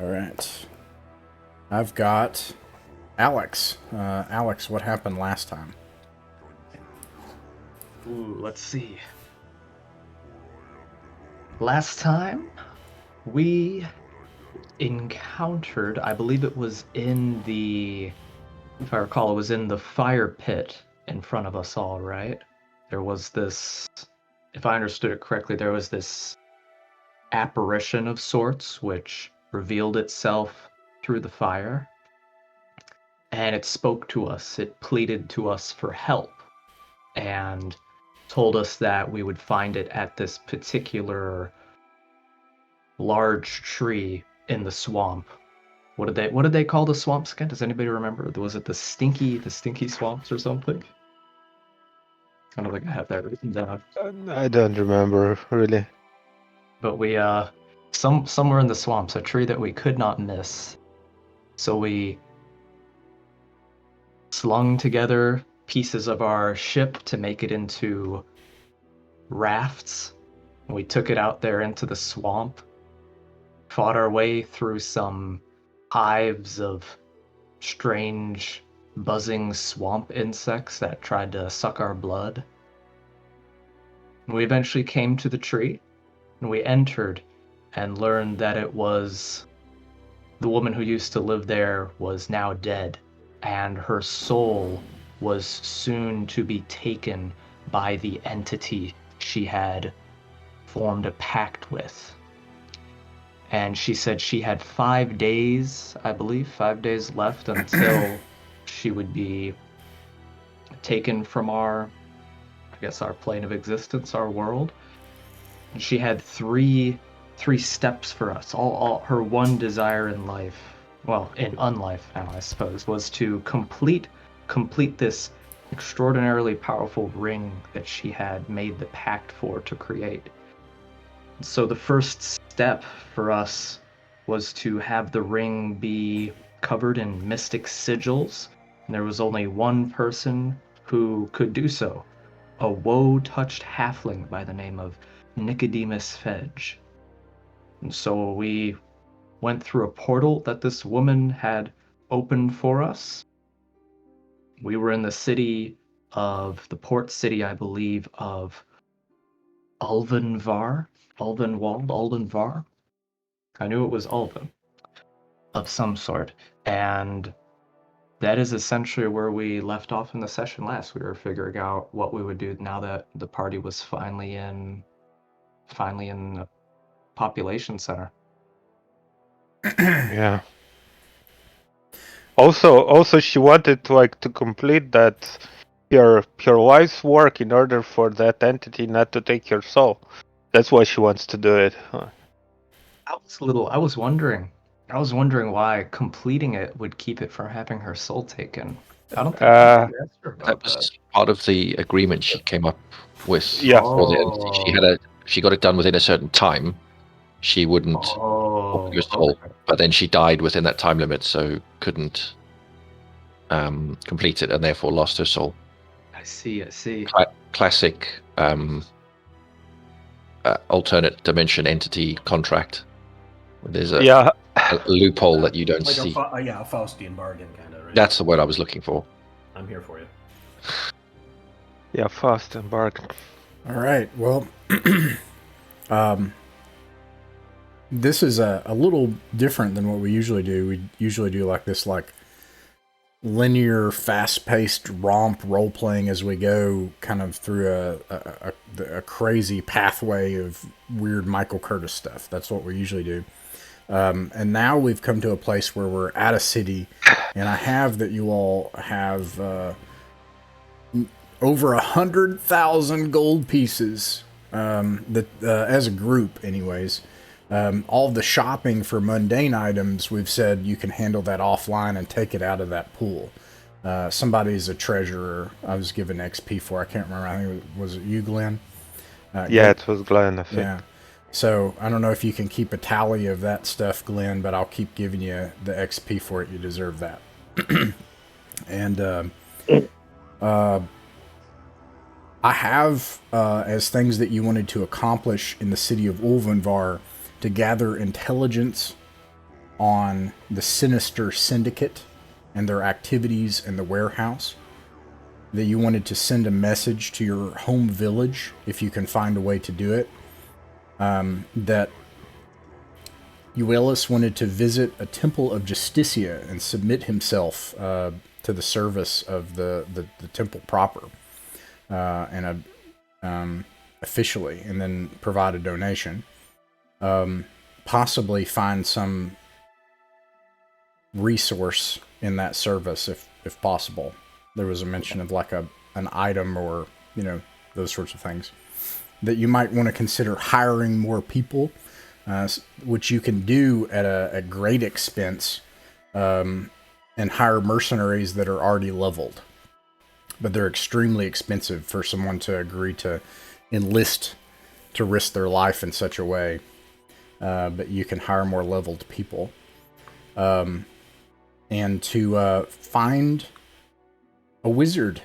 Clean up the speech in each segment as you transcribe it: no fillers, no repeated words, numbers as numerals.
All right. I've got Alex. Alex, what happened last time? Ooh, let's see. Last time we encountered, I believe it was if I recall, it was in the fire pit in front of us all, right? There was this, if I understood it correctly, there was this apparition of sorts which revealed itself through the fire. And it spoke to us, it pleaded to us for help, and told us that we would find it at this particular large tree in the swamp. What did they call the swamps again? Does anybody remember? Was it the stinky swamps or something? I don't think I have that written down. I don't remember really. But we somewhere in the swamps, a tree that we could not miss. So we slung together pieces of our ship to make it into rafts. We took it out there into the swamp, fought our way through some hives of strange buzzing swamp insects that tried to suck our blood. We eventually came to the tree, and we entered and learned that it was the woman who used to live there was now dead, and her soul was soon to be taken by the entity she had formed a pact with. And she said she had 5 days, I believe, 5 days left until she would be taken from our plane of existence, our world. And she had three steps for us. All her one desire in life, well, in unlife now, I suppose, was to complete this extraordinarily powerful ring that she had made the pact to create. So the first step for us was to have the ring be covered in mystic sigils, and there was only one person who could do so, a woe-touched halfling by the name of Nicodemus Fedge. And so we went through a portal that this woman had opened for us. We were in the port city, I believe, of Ulvenvar. Ulvenvar. I knew it was Ulven of some sort. And that is essentially where we left off in the session last. We were figuring out what we would do now that the party was finally in a population center. Yeah. Also, she wanted to complete that her life's work in order for that entity not to take her soul. That's why she wants to do it. I was wondering why completing it would keep it from having her soul taken. I don't think I asked her about That was part of the agreement she came up with. Yeah. For the entity. She got it done within a certain time. She wouldn't offer her soul, okay. but then she died within that time limit, so couldn't complete it, and therefore lost her soul. I see. Classic alternate dimension entity contract. There's a loophole that you don't see. A Faustian bargain kind of, right? That's the word I was looking for. I'm here for you. Yeah, Faustian bargain. All right. Well, this is a little different than what we usually do. We usually do like this, linear, fast-paced romp role-playing as we go, kind of through a crazy pathway of weird Michael Curtis stuff. That's what we usually do. And now we've come to a place where we're at a city, and I have that you all have over 100,000 gold pieces, that as a group, anyways. All the shopping for mundane items, we've said you can handle that offline and take it out of that pool. Somebody's a treasurer I was given XP for. I can't remember. I think was it you, Glenn? Yeah, it was Glenn, I think. Yeah. So I don't know if you can keep a tally of that stuff, Glenn, but I'll keep giving you the XP for it. You deserve that. And I have as things that you wanted to accomplish in the city of Ulvenvar, to gather intelligence on the Sinister Syndicate and their activities in the warehouse, that you wanted to send a message to your home village, if you can find a way to do it, that Euelis wanted to visit a temple of Justicia and submit himself to the service of the temple proper, and officially, and then provide a donation. Possibly find some resource in that service if possible. There was a mention of like an item or, those sorts of things. That you might want to consider hiring more people, which you can do at a great expense, and hire mercenaries that are already leveled. But they're extremely expensive for someone to agree to enlist to risk their life in such a way. But you can hire more leveled people. And to find a wizard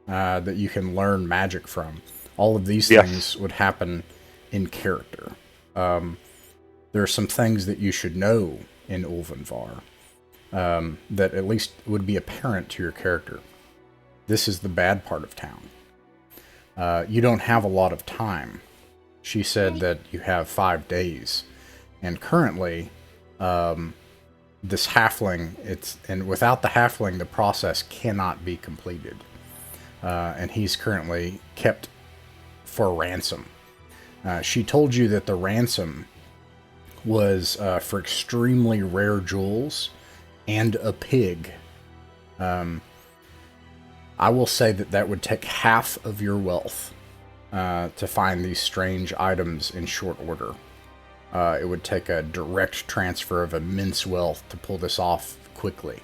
that you can learn magic from. All of these things would happen in character. There are some things that you should know in Ulvenvar that at least would be apparent to your character. This is the bad part of town. You don't have a lot of time. She said that you have 5 days. And currently, this halfling, and without the halfling, the process cannot be completed. And he's currently kept for ransom. She told you that the ransom was for extremely rare jewels and a pig. I will say that would take half of your wealth to find these strange items in short order. It would take a direct transfer of immense wealth to pull this off quickly.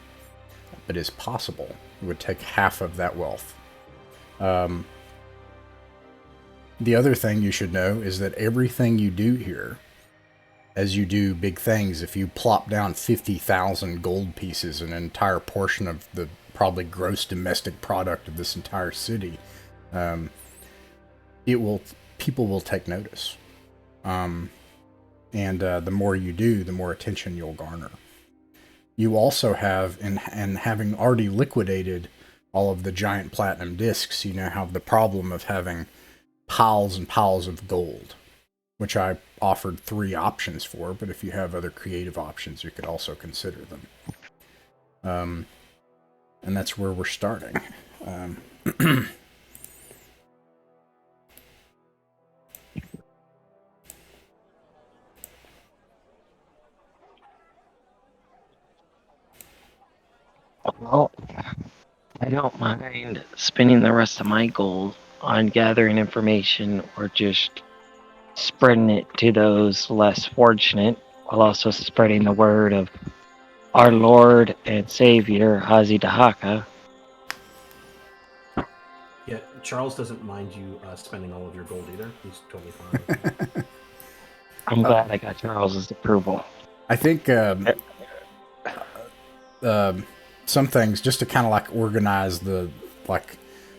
But it's possible. It would take half of that wealth. The other thing you should know is that everything you do here, as you do big things, if you plop down 50,000 gold pieces, an entire portion of the probably gross domestic product of this entire city, people will take notice. And the more you do, the more attention you'll garner. You also have, and having already liquidated all of the giant platinum discs, you now have the problem of having piles and piles of gold, which I offered 3 options for, but if you have other creative options, you could also consider them. And that's where we're starting. Well, I don't mind spending the rest of my gold on gathering information or just spreading it to those less fortunate, while also spreading the word of our Lord and Savior, Hazi Dahaka. Yeah, Charles doesn't mind you spending all of your gold either. He's totally fine. I'm glad I got Charles's approval. I think some things, just to kind of like organize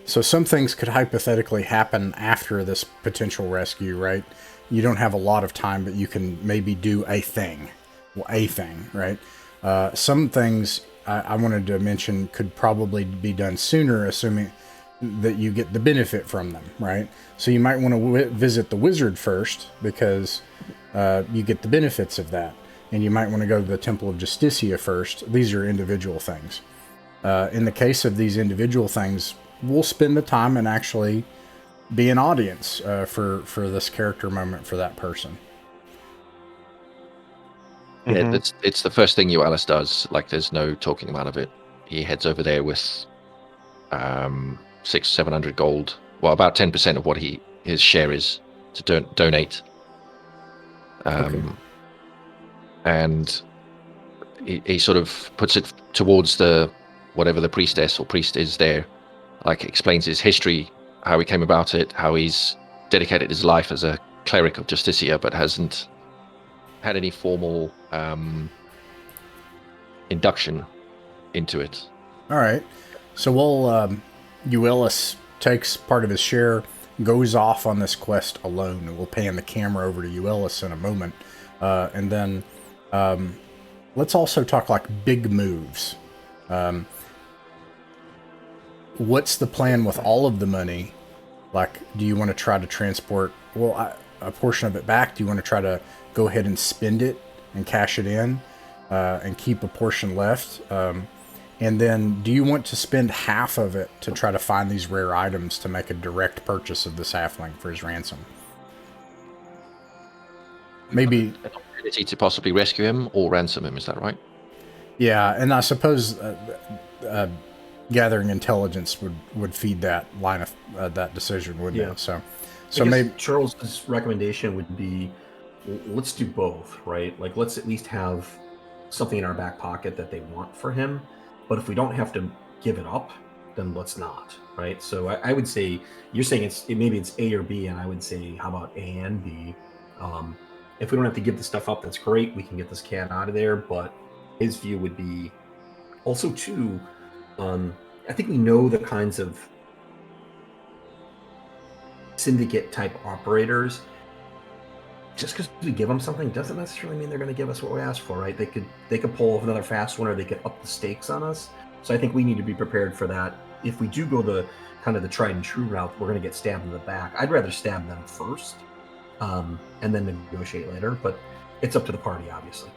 so some things could hypothetically happen after this potential rescue, right? You don't have a lot of time, but you can maybe do a thing, right? Some things I wanted to mention could probably be done sooner, assuming that you get the benefit from them, right? So you might want to visit the wizard first, because you get the benefits of that. And you might want to go to the Temple of Justicia first. These are individual things. In the case of these individual things, we'll spend the time and actually be an audience for this character moment for that person. Yeah, it's the first thing Euelis does. Like, there's no talking him out of it. He heads over there with 600-700 gold. Well, about 10% of what his share is to donate. Okay. And he sort of puts it towards whatever the priestess or priest is there, like explains his history, how he came about it, how he's dedicated his life as a cleric of Justicia, but hasn't had any formal induction into it. All right. So Euelis takes part of his share, goes off on this quest alone, and we'll pan the camera over to Euelis in a moment. And then let's also talk like big moves. What's the plan with all of the money? Like, do you want to try to transport, a portion of it back? Do you want to try to go ahead and spend it and cash it in and keep a portion left? And then do you want to spend half of it to try to find these rare items to make a direct purchase of this halfling for his ransom? Maybe An opportunity to possibly rescue him or ransom him, is that right? Yeah, and I suppose gathering intelligence would feed that line of that decision, wouldn't it? So maybe Charles's recommendation would be, let's do both, right? Like, let's at least have something in our back pocket that they want for him. But if we don't have to give it up, then let's not, right? So I would say, you're saying maybe it's A or B, and I would say, how about A and B? If we don't have to give the stuff up, that's great. We can get this cat out of there. But his view would be also too. I think we know the kinds of syndicate type operators. Just because we give them something doesn't necessarily mean they're going to give us what we asked for, right? They could pull off another fast one, or they could up the stakes on us. So I think we need to be prepared for that. If we do go the kind of the tried and true route, we're going to get stabbed in the back. I'd rather stab them first, and then negotiate later. But it's up to the party, obviously.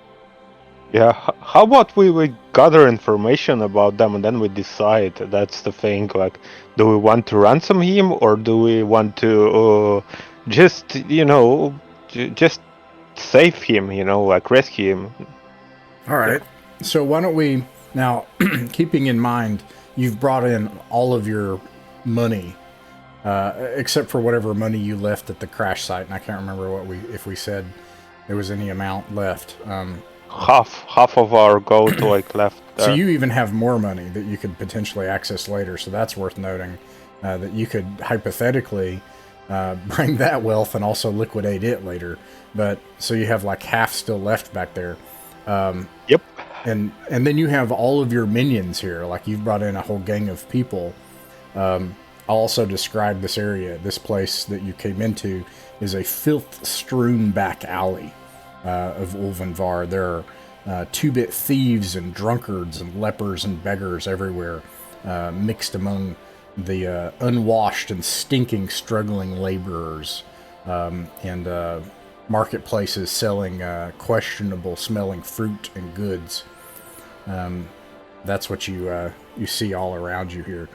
Yeah, how about we gather information about them and then we decide? That's the thing. Like, do we want to ransom him, or do we want to just, just save him, like rescue him? All right. So why don't we now, keeping in mind you've brought in all of your money, except for whatever money you left at the crash site, and I can't remember if we said there was any amount left. Half of our gold left there. So you even have more money that you could potentially access later. So that's worth noting, that you could hypothetically bring that wealth and also liquidate it later. But so you have like half still left back there. Yep. And then you have all of your minions here. Like, you've brought in a whole gang of people. I'll also describe this area. This place that you came into is a filth-strewn back alley of Ulvenvar. There are two-bit thieves and drunkards and lepers and beggars everywhere, mixed among the unwashed and stinking, struggling laborers, and marketplaces selling questionable-smelling fruit and goods. That's what you see all around you here.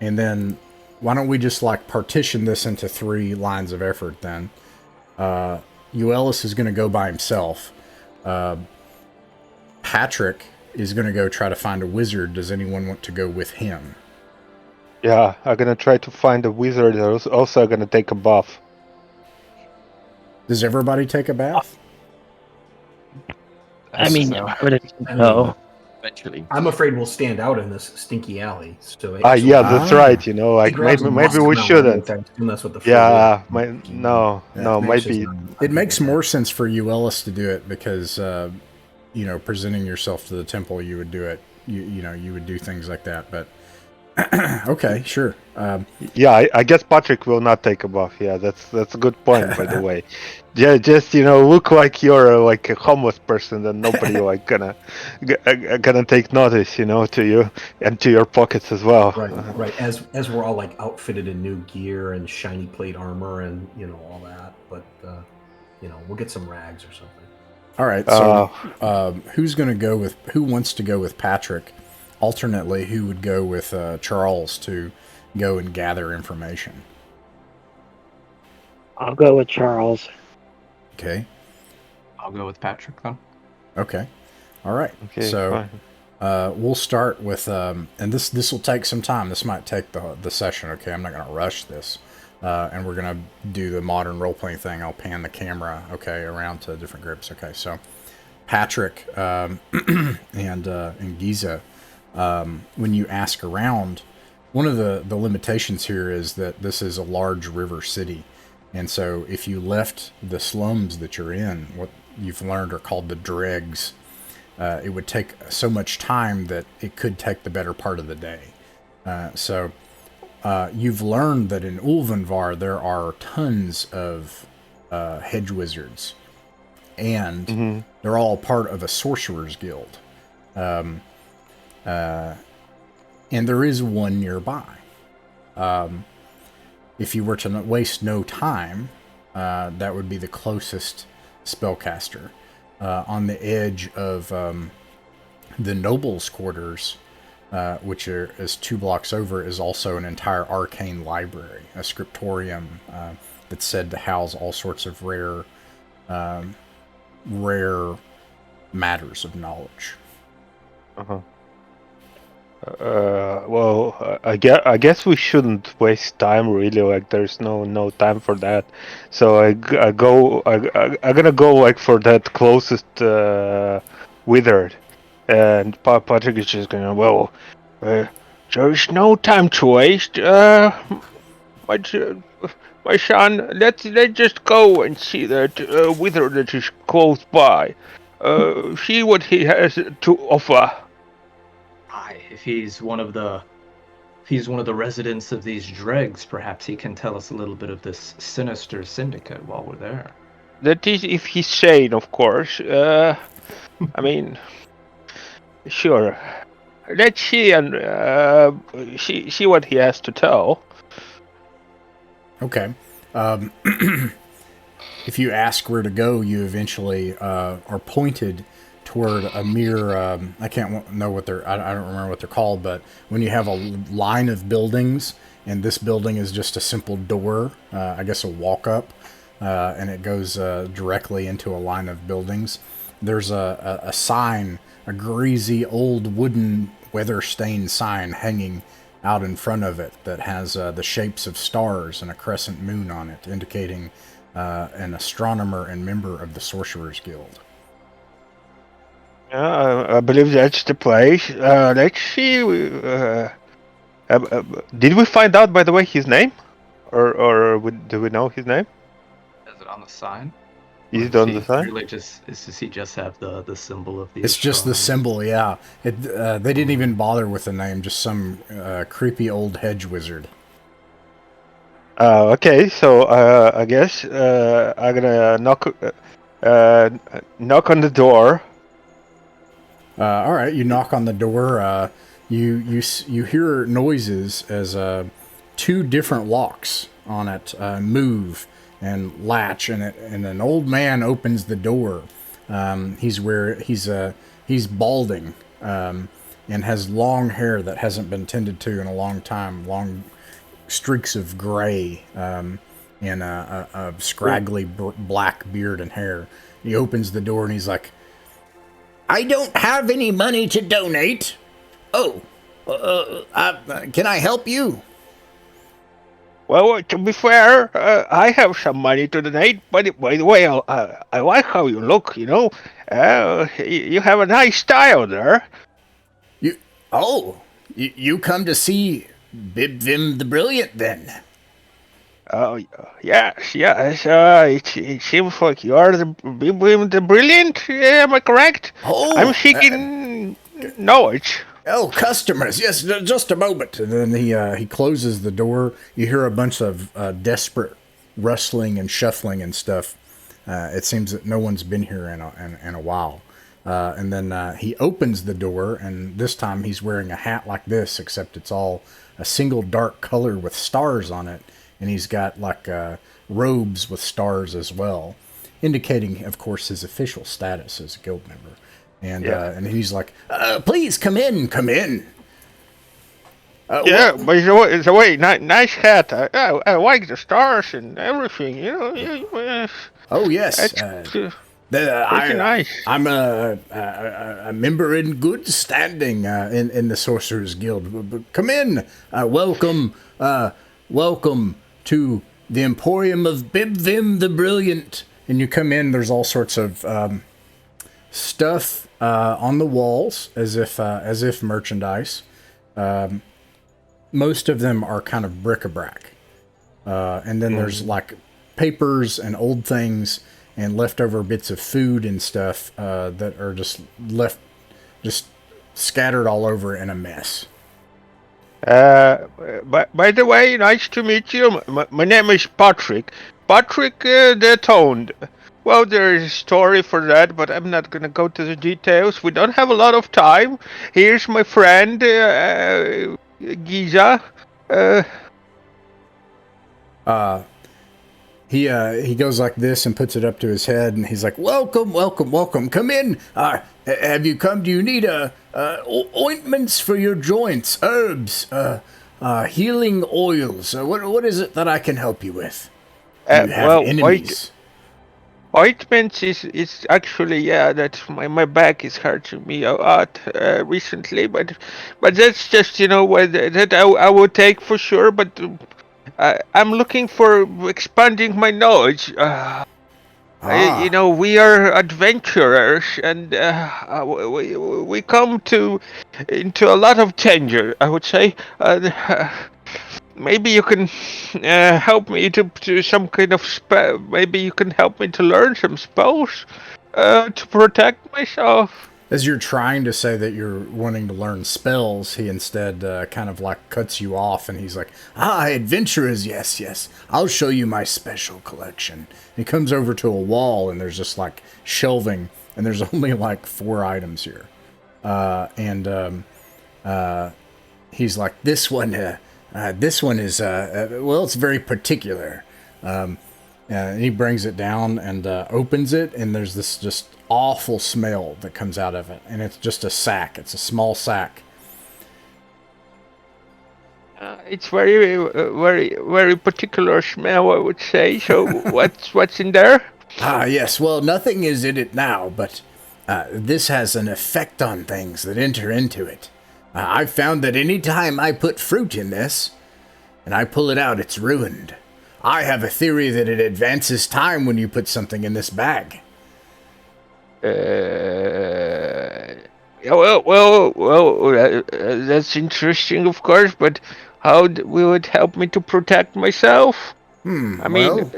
And then, why don't we just partition this into 3 lines of effort then? Uellis is going to go by himself. Patrick is going to go try to find a wizard. Does anyone want to go with him? Yeah, I'm going to try to find a wizard. Also going to take a bath. Does everybody take a bath? I mean, no. Eventually. I'm afraid we'll stand out in this stinky alley. So yeah, that's right. Maybe we shouldn't. That's what the yeah, maybe it makes more sense for Uellis to do it because, presenting yourself to the temple, you would do it. You would do things like that. But okay, sure. Yeah, I guess Patrick will not take a bath. Yeah, that's a good point, by the way. Yeah, just look like you're like a homeless person, and nobody gonna take notice, to you and to your pockets as well. Right. As we're all outfitted in new gear and shiny plate armor and all that, but we'll get some rags or something. All right. So who wants to go with Patrick? Alternately, who would go with Charles to go and gather information? I'll go with Charles. Okay. I'll go with Patrick then. Okay. All right. Okay, so we'll start with, and this will take some time. This might take the session. Okay, I'm not going to rush this, and we're going to do the modern role playing thing. I'll pan the camera, around to different groups. Okay, so Patrick and Giza. When you ask around, one of the limitations here is that this is a large river city. And so if you left the slums that you're in, what you've learned are called the dregs, it would take so much time that it could take the better part of the day. So you've learned that in Ulvenvar there are tons of hedge wizards. and they're all part of a sorcerer's guild. And there is one nearby. If you were to waste no time, that would be the closest spellcaster. On the edge of the nobles' quarters, which is 2 blocks over, is also an entire arcane library, a scriptorium that's said to house all sorts of rare matters of knowledge. Well, I guess we shouldn't waste time. Really, like there's no time for that. So I'm gonna go like for that closest withered, and Patrick is just gonna there's no time to waste. My son, let's just go and see that wither that is close by. See what he has to offer. Aye, if he's one of the residents of these dregs, perhaps he can tell us a little bit of this sinister syndicate while we're there. That is, if he's sane, of course. I mean, sure. Let's see and see what he has to tell. Okay. If you ask where to go, you eventually are pointed toward a mere, I can't know what I don't remember what they're called, but when you have a line of buildings, and this building is just a simple door, I guess a walk-up, and it goes directly into a line of buildings, there's a sign, a greasy old wooden weather-stained sign hanging out in front of it that has the shapes of stars and a crescent moon on it, indicating an astronomer and member of the Sorcerer's Guild. I believe that's the place. Let's see. Did we find out, by the way, his name? Or do we know his name? Is it on the sign? Is it on the sign? Really does he just have the symbol of the It's just the symbol, yeah. They didn't even bother with the name, just some creepy old hedge wizard. Okay, so I guess I'm gonna knock on the door. All right, you knock on the door. You hear noises as 2 different locks on it move and latch, and an old man opens the door. He's balding and has long hair that hasn't been tended to in a long time. Long streaks of gray and a scraggly black beard and hair. He opens the door and he's like, "I don't have any money to donate. Oh, can I help you?" Well, to be fair, I have some money to donate. But by the way, I like how you look. You know, you have a nice style there. You come to see Bibvim the Brilliant, then? Oh, yes. It seems like you are the Bibvim the Brilliant. Am I correct? Oh, I'm seeking knowledge. Oh, customers, yes, just a moment. And then he closes the door. You hear a bunch of desperate rustling and shuffling and stuff. It seems that no one's been here in a while. And then he opens the door, and this time he's wearing a hat like this, except it's all a single dark color with stars on it. And he's got like robes with stars as well, indicating, of course, his official status as a guild member. And and he's like, "Please come in." Yeah, but it's a way nice hat. I like the stars and everything. You know. Oh yes, pretty nice. I'm a member in good standing in the Sorcerer's Guild. Come in. Welcome to the Emporium of Bibvim the Brilliant. And you come in. There's all sorts of stuff on the walls, as if merchandise. Most of them are kind of bric-a-brac. And then there's like papers and old things and leftover bits of food and stuff that are just scattered all over in a mess. By the way, nice to meet you. My name is Patrick. Patrick the Toned. Well, there is a story for that, but I'm not gonna go to the details. We don't have a lot of time. Here's my friend, Giza. Uh, He goes like this and puts it up to his head, and he's like, "Welcome, welcome, welcome. Come in. Have you come? Do you need ointments for your joints, herbs, healing oils? What is it that I can help you with? Do you have well, enemies?" ointments is actually that's my back is hurting me a lot recently, but that's just what that I would take for sure. But I'm looking for expanding my knowledge. We are adventurers, and we come into a lot of danger, I would say. Maybe you can help me to some kind of spell. Maybe you can help me to learn some spells to protect myself. As you're trying to say that you're wanting to learn spells, he instead kind of like cuts you off, and he's like, adventurers, yes. I'll show you my special collection. He comes over to a wall, and there's just like shelving, and there's only like 4 items here. He's like, this one is, it's very particular. And he brings it down and opens it, and there's this just awful smell that comes out of it. And it's just a sack. It's a small sack. It's very particular smell, I would say. So what's in there? Yes. Well, nothing is in it now, but this has an effect on things that enter into it. I've found that any time I put fruit in this, and I pull it out, it's ruined. I have a theory that it advances time when you put something in this bag. That's interesting, of course, but how will it help me to protect myself? I mean,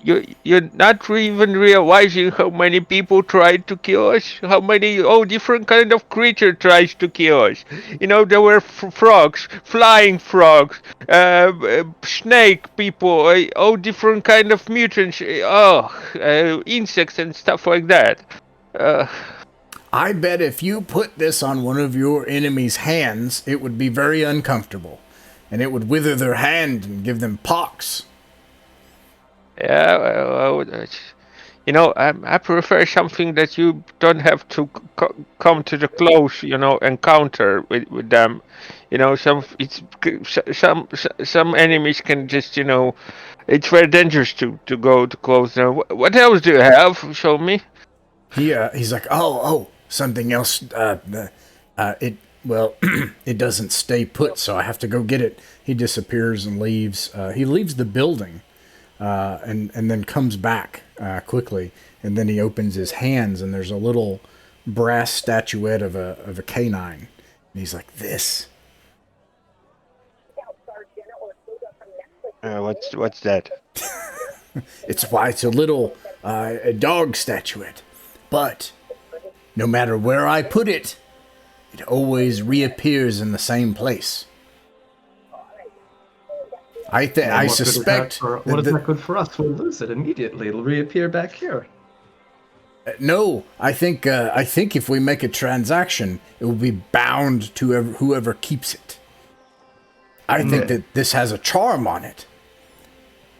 you're not even realizing how many people tried to kill us, how many different kind of creature tries to kill us. There were frogs, flying frogs, snake people, all different kind of mutants, insects and stuff like that. I bet if you put this on one of your enemy's hands, it would be very uncomfortable, and it would wither their hand and give them pox. Yeah, I prefer something that you don't have to come to the close, encounter with them. Some enemies can just, it's very dangerous to go too close. Now, what else do you have? Show me. He's like, something else. It doesn't stay put, so I have to go get it. He disappears and leaves. He leaves the building. And then comes back quickly, and then he opens his hands, and there's a little brass statuette of a canine, and he's like, "This." What's that? It's a little a dog statuette, but no matter where I put it, it always reappears in the same place. I suspect. What is that good for us? We'll lose it immediately. It'll reappear back here. No, I think if we make a transaction, it will be bound to whoever keeps it. I think that this has a charm on it,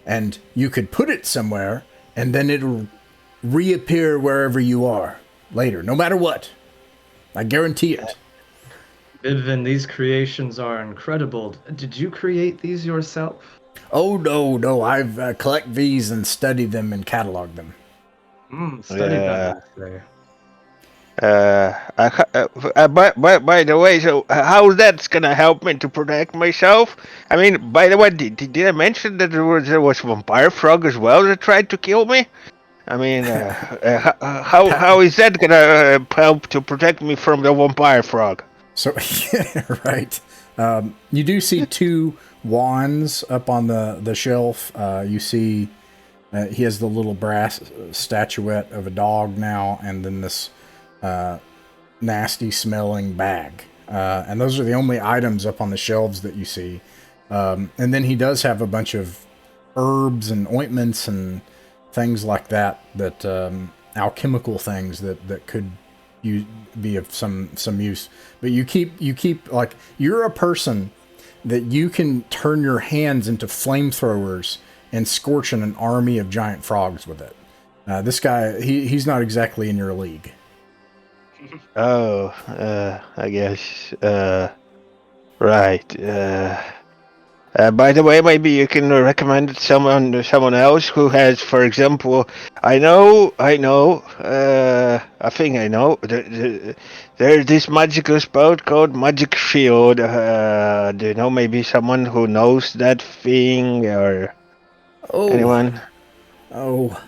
and you could put it somewhere, and then it'll reappear wherever you are later, no matter what. I guarantee it. Vivian, these creations are incredible. Did you create these yourself? Oh, no. I've collect these and study them and catalog them. Study that. By the way, so how that's gonna help me to protect myself? I mean, by the way, did I mention that there was vampire frog as well that tried to kill me? I mean, how is that gonna help to protect me from the vampire frog? So, yeah, right. You do see 2 wands up on the shelf. You see he has the little brass statuette of a dog now, and then this nasty smelling bag. And those are the only items up on the shelves that you see. And then he does have a bunch of herbs and ointments and things like that, alchemical things that could be of some use. But you keep like, you're a person that you can turn your hands into flamethrowers and scorch an army of giant frogs with it. This guy, he's not exactly in your league. Oh, I guess. Right. By the way, maybe you can recommend someone else who has, for example, I think I know. There's this magical spell called Magic Shield. Do you know maybe someone who knows that thing, or anyone? Oh,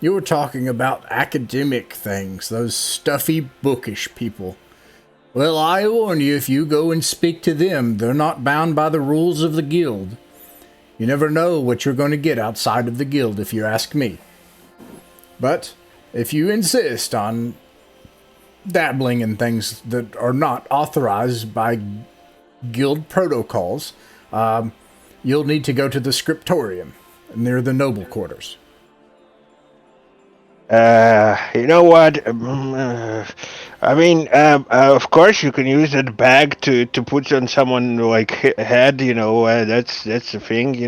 you were talking about academic things, those stuffy, bookish people. Well, I warn you, if you go and speak to them, they're not bound by the rules of the guild. You never know what you're going to get outside of the guild, if you ask me. But if you insist on dabbling in things that are not authorized by guild protocols, you'll need to go to the scriptorium near the noble quarters. You know what? I mean, of course, you can use that bag to put on someone like head. That's the thing.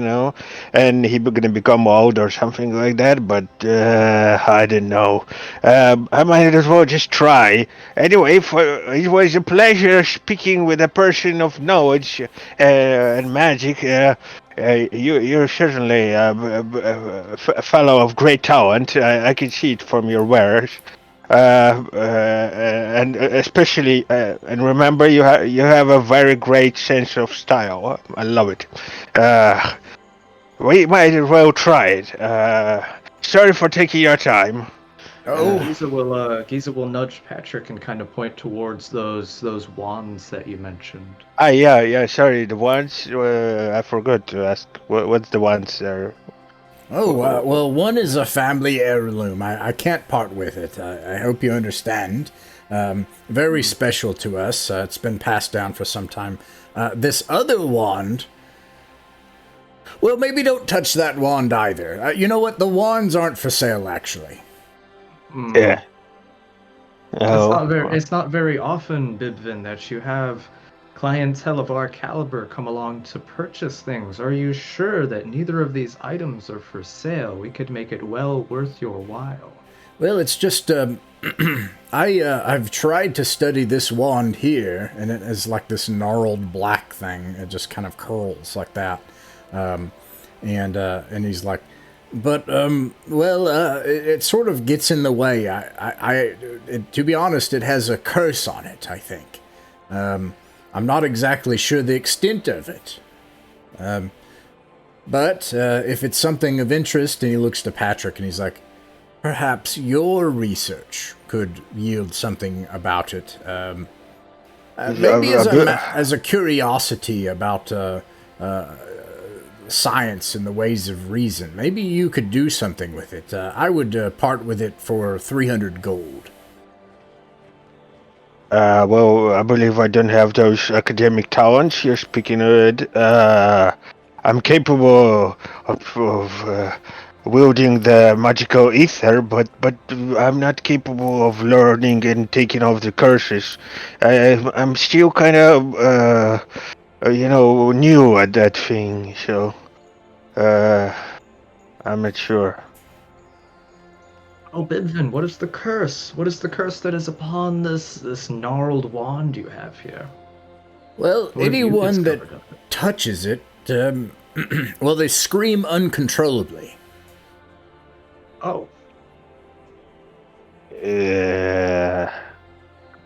And he gonna become old or something like that. But I don't know. I might as well just try. Anyway, it was a pleasure speaking with a person of knowledge and magic. You're certainly a fellow of great talent. I can see it from your wares, and especially and remember, you have a very great sense of style. I love it. We might as well try it. Sorry for taking your time. Giza will nudge Patrick and kind of point towards those wands that you mentioned. Yeah. Sorry, the ones. I forgot to ask. What's the ones there? Well, one is a family heirloom. I can't part with it. I hope you understand. Very special to us. It's been passed down for some time. This other wand... Well, maybe don't touch that wand either. You know what? The wands aren't for sale, actually. Yeah. It's not very often, Bibvin, that you have clientele of our caliber come along to purchase things. Are you sure that neither of these items are for sale? We could make it well worth your while. Well, it's just I've tried to study this wand here, and it is like this gnarled black thing. It just kind of curls like that, and he's like, but it sort of gets in the way. To be honest, it has a curse on it, I think. I'm not exactly sure the extent of it. But if it's something of interest, and he looks to Patrick and he's like, perhaps your research could yield something about it. Maybe as a curiosity about science and the ways of reason. Maybe you could do something with it. I would part with it for 300 gold. Well, I believe I don't have those academic talents you're speaking of. I'm capable of wielding the magical ether, but I'm not capable of learning and taking off the curses. I'm still kind of, new at that thing, so I'm not sure. Oh, Bibvin, what is the curse? What is the curse that is upon this gnarled wand you have here? Well, What have you anyone that discovered of it? touches it, well, they scream uncontrollably. Oh,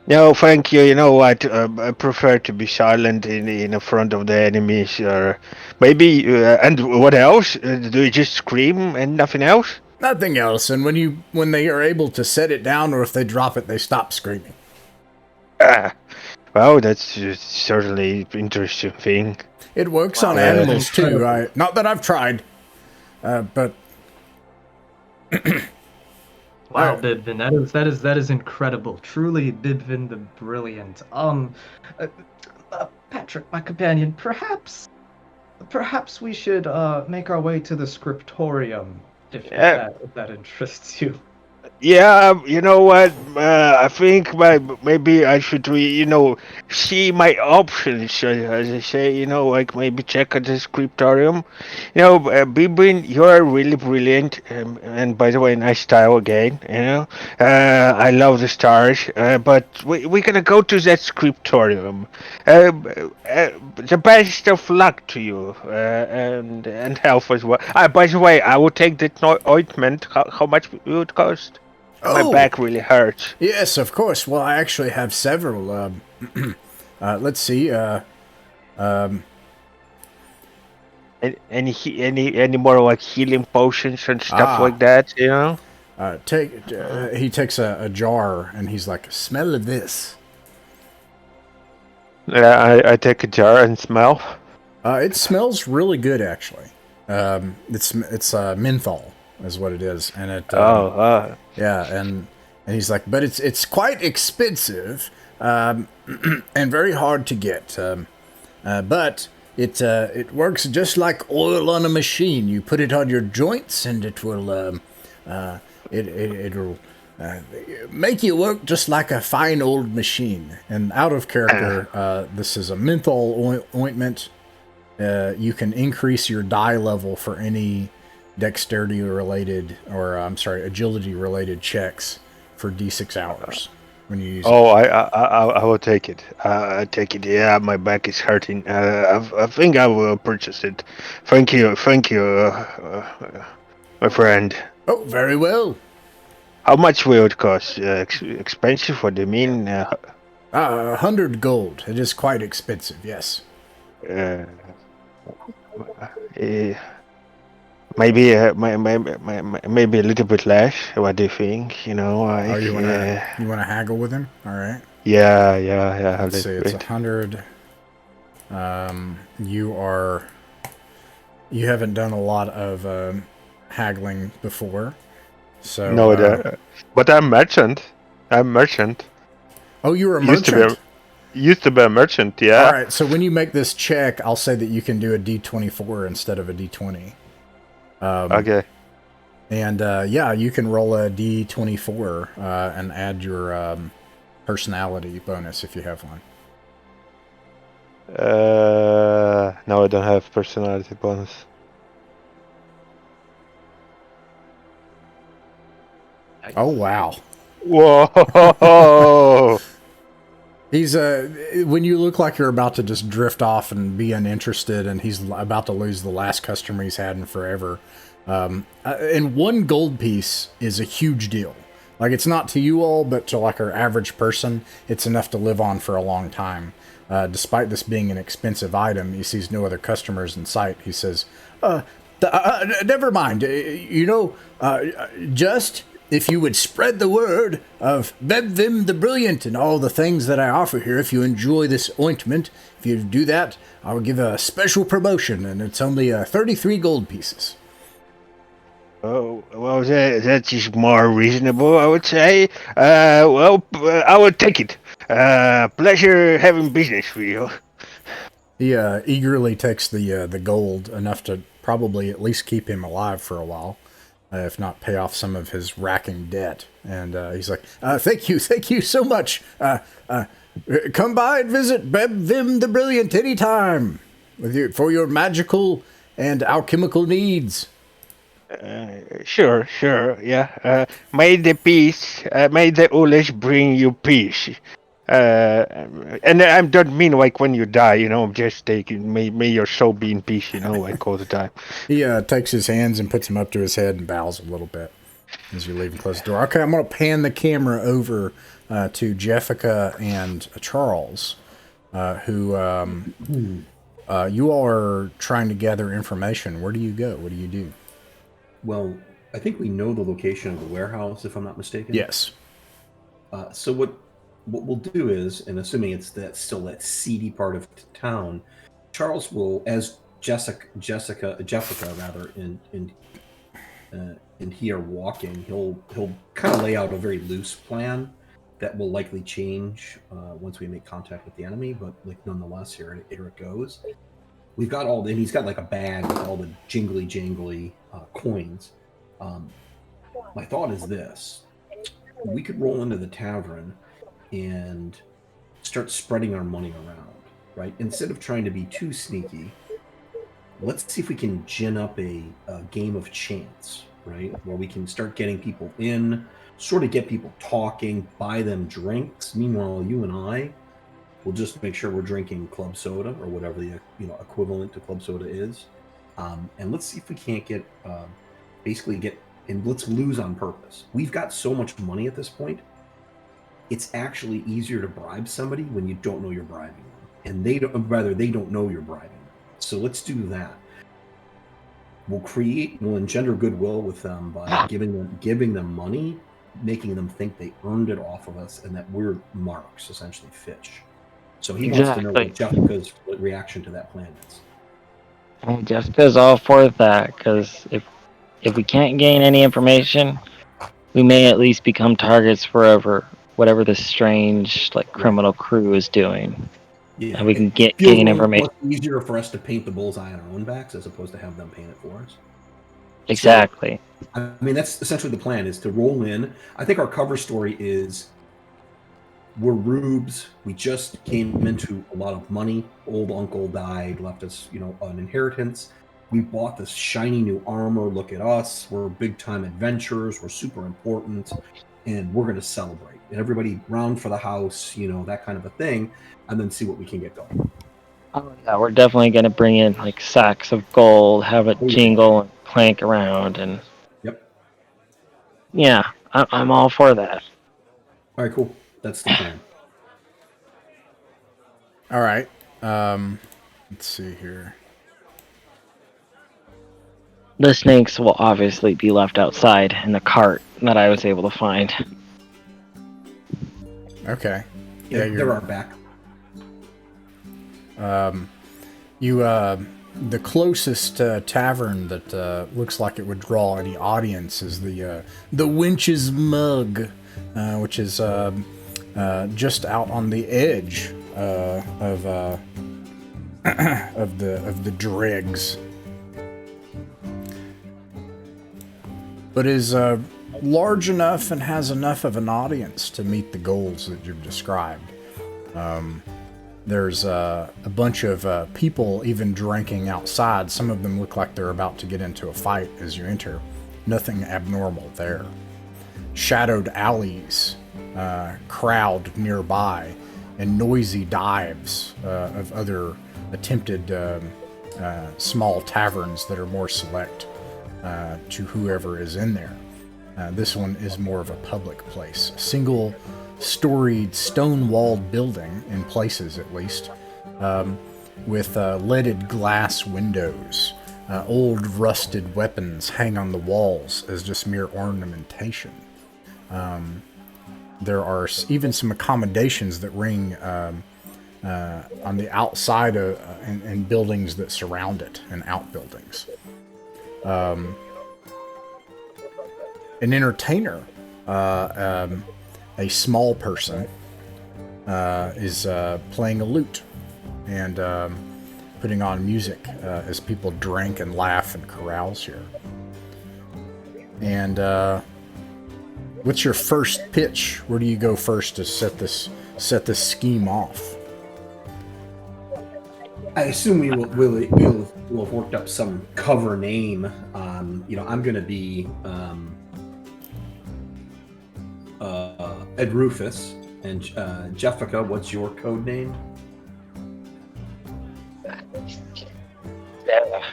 No, thank you. You know what? I prefer to be silent in front of the enemies, or maybe. And what else? Do you just scream and nothing else? Nothing else, and when they are able to set it down, or if they drop it, they stop screaming. Well, that's certainly an interesting thing. It works on animals too. Not that I've tried, but wow, Bibvin, that is incredible. Truly, Bibvin the Brilliant. Patrick, my companion, perhaps we should make our way to the scriptorium. if Yeah. that interests you. Yeah, you know what? I think maybe I should, see my options. As I say, like maybe check out the scriptorium. Bibin, you're really brilliant. And by the way, nice style again. I love the stars. But we're gonna go to that scriptorium. The best of luck to you, and health as well. By the way, I will take that ointment. How much would it cost? My Oh, back really hurts. yes, of course. Well, I actually have several. Let's see. Any more like healing potions and stuff Ah, like that? he takes a jar and he's like, smell of this. Yeah, I take a jar and smell. It smells really good, actually. It's menthol is what it is, and it yeah, and he's like, but it's quite expensive, and very hard to get, but it works just like oil on a machine. You put it on your joints, and it will it'll make you work just like a fine old machine. And out of character, this is a menthol ointment. You can increase your die level for any dexterity related, or I'm sorry, agility related checks for D6 hours when you use it. I will take it. I take it. Yeah, my back is hurting. I think I will purchase it. Thank you, my friend. Oh, very well. How much will it cost? Expensive? What do you mean? 100 gold. It is quite expensive, yes. Uh, maybe maybe a little bit less. What do you think? You wanna haggle with him? All right. Yeah. Let's see. It's 100. You haven't done a lot of haggling before, so no, but I'm merchant. Oh, you're a merchant. Used to be a merchant. Yeah. All right. So when you make this check, I'll say that you can do a D24 instead of a D20. Okay. And you can roll a D24 and add your personality bonus if you have one. No, I don't have personality bonus. Oh wow! Whoa! He's when you look like you're about to just drift off and be uninterested, and he's about to lose the last customer he's had in forever. And one gold piece is a huge deal. Like, it's not to you all, but to like our average person, it's enough to live on for a long time. Despite this being an expensive item, he sees no other customers in sight. He says, never mind. Just if you would spread the word of Bebvim the Brilliant and all the things that I offer here, if you enjoy this ointment, if you do that, I'll give a special promotion, and it's only 33 gold pieces. Oh, well, that is more reasonable, I would say. I will take it. Pleasure having business with you. He eagerly takes the gold, enough to probably at least keep him alive for a while, if not pay off some of his racking debt. And he's like, thank you so much. Come by and visit Bebvim the Brilliant anytime for your magical and alchemical needs. Sure, yeah. May the Oglaz bring you peace. And I don't mean like when you die, just taking, may your soul be in peace, like all the time. He takes his hands and puts them up to his head and bows a little bit as you leave and close the door. Okay, I'm going to pan the camera over to Jessica and Charles, who you all are trying to gather information. Where do you go? What do you do? Well, I think we know the location of the warehouse, if I'm not mistaken. Yes. So what we'll do is, and assuming it's still that seedy part of town, Charles will, as Jessica rather, and he are walking, he'll kind of lay out a very loose plan that will likely change once we make contact with the enemy, but like nonetheless, here it goes. We've got and he's got like a bag with all the jingly coins. My thought is this: we could roll into the tavern and start spreading our money around, right? Instead of trying to be too sneaky, let's see if we can gin up a game of chance, right? Where we can start getting people in, sort of get people talking, buy them drinks. Meanwhile, you and I will just make sure we're drinking club soda or whatever the equivalent to club soda is, and let's see if we can't get and let's lose on purpose. We've got so much money at this point. It's actually easier to bribe somebody when you don't know you're bribing them, and they don't know you're bribing them. So let's do that. We'll engender goodwill with them by giving them money, making them think they earned it off of us, and that we're marks, essentially fish. So he wants to know what Jessica's reaction to that plan is. And Jessica's all for that, because if we can't gain any information, we may at least become targets for whatever this strange criminal crew is doing. Yeah, and we can gain information. It's easier for us to paint the bullseye on our own backs as opposed to have them paint it for us. Exactly. So, I mean, that's essentially the plan, is to roll in. I think our cover story is we're rubes. We just came into a lot of money. Old uncle died, left us, an inheritance. We bought this shiny new armor. Look at us. We're big time adventurers. We're super important, and we're going to celebrate. And everybody round for the house, that kind of a thing, and then see what we can get going. Oh yeah, we're definitely going to bring in sacks of gold, have it jingle and clank around, and yep. Yeah, I'm all for that. All right, cool. That's the plan. All right. Let's see here. The snakes will obviously be left outside in the cart that I was able to find. Okay. Yeah, they're our back. The closest tavern that looks like it would draw any audience is the Winch's Mug, which is just out on the edge of the dregs, but is large enough and has enough of an audience to meet the goals that you've described. There's a bunch of people even drinking outside. Some of them look like they're about to get into a fight as you enter. Nothing abnormal there. Shadowed alleys crowd nearby, and noisy dives of other attempted small taverns that are more select to whoever is in there. This one is more of a public place. A single-storied, stone-walled building, in places at least, with leaded glass windows. Old rusted weapons hang on the walls as just mere ornamentation. There are even some accommodations that ring on the outside and buildings that surround it, and outbuildings. An entertainer, a small person, is playing a lute and putting on music as people drink and laugh and carouse here. And what's your first pitch? Where do you go first to set this scheme off? I assume we'll have worked up some cover name. I'm going to be Ed Rufus, and Jeffica, what's your code name? Sarah.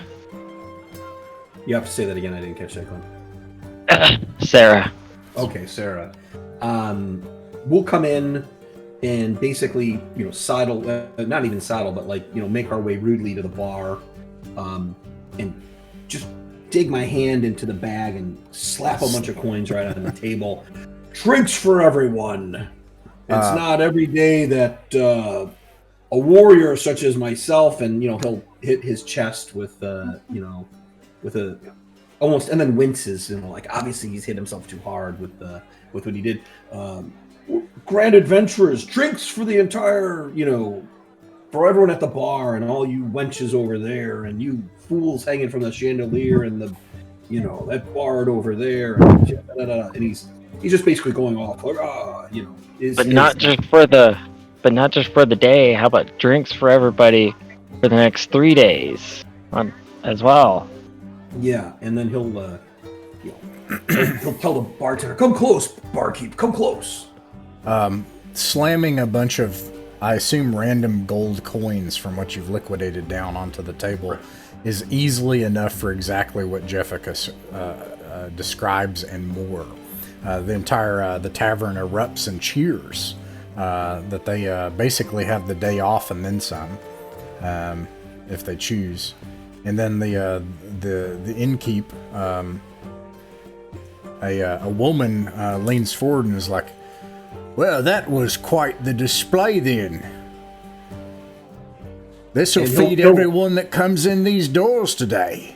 You have to say that again. I didn't catch that, Clint. Sarah. Okay, Sarah. We'll come in and basically, sidle, not even saddle, but make our way rudely to the bar, and just dig my hand into the bag and slap a bunch of coins right on the table. Drinks for everyone. It's not every day that a warrior such as myself, and he'll hit his chest with with a almost, and then winces, obviously he's hit himself too hard with what he did. Grand adventurers, drinks for the entire, for everyone at the bar, and all you wenches over there, and you fools hanging from the chandelier, and the you know, that bard over there, and he's just basically going off like, But not just for the day. How about drinks for everybody for the next 3 days as well? Yeah, and then he'll tell the bartender, "Come close, barkeep, come close." Slamming a bunch of, I assume, random gold coins from what you've liquidated down onto the table is easily enough for exactly what Jeffica describes and more. The tavern erupts and cheers that they basically have the day off and then some, if they choose. And then the innkeep, a woman leans forward and is like, "Well, that was quite the display then. This'll feed everyone that comes in these doors today."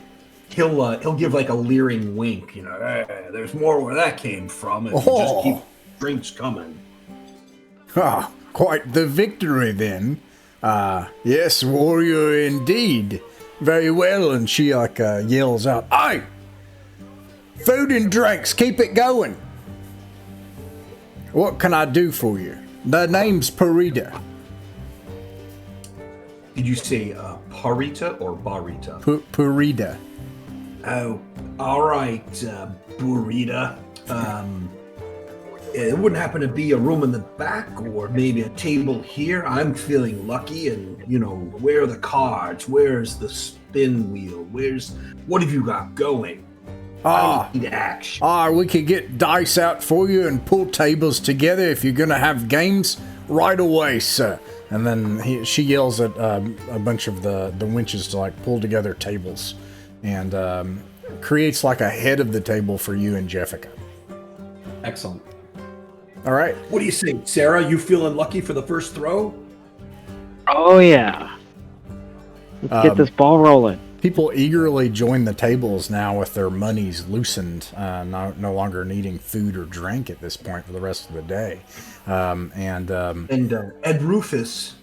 He'll give like a leering wink, you know. "Hey, there's more where that came from. If you just keep drinks coming." Ah, quite the victory then. Yes, warrior indeed. Very well. And she yells out, "Aye! Food and drinks, keep it going. What can I do for you? The name's Parita." Did you say Parita or Barita? Parita. Oh, all right, Burita. It wouldn't happen to be a room in the back or maybe a table here. I'm feeling lucky, and where are the cards? Where's the spin wheel? What have you got going? I need action. We could get dice out for you and pull tables together if you're gonna have games right away, sir. And then she yells at a bunch of the winches to pull together tables, and creates a head of the table for you and Jeffica. Excellent. All right. What do you say, Sarah? You feeling lucky for the first throw? Oh yeah. Let's get this ball rolling. People eagerly join the tables now with their monies loosened, no longer needing food or drink at this point for the rest of the day. And Ed Rufus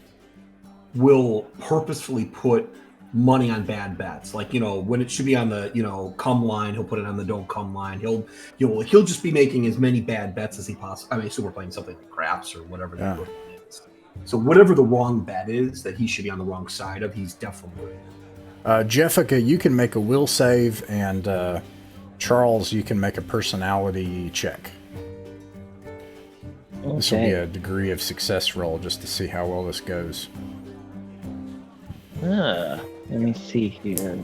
will purposefully put money on bad bets. When it should be on the come line, he'll put it on the don't come line. He'll just be making as many bad bets as he possibly. I mean, so we're playing something like craps or whatever that is. So whatever the wrong bet is that he should be on the wrong side of, he's definitely doing it. Jeffica, you can make a will save, and Charles, you can make a personality check. Okay. This will be a degree of success roll just to see how well this goes. Let me see here.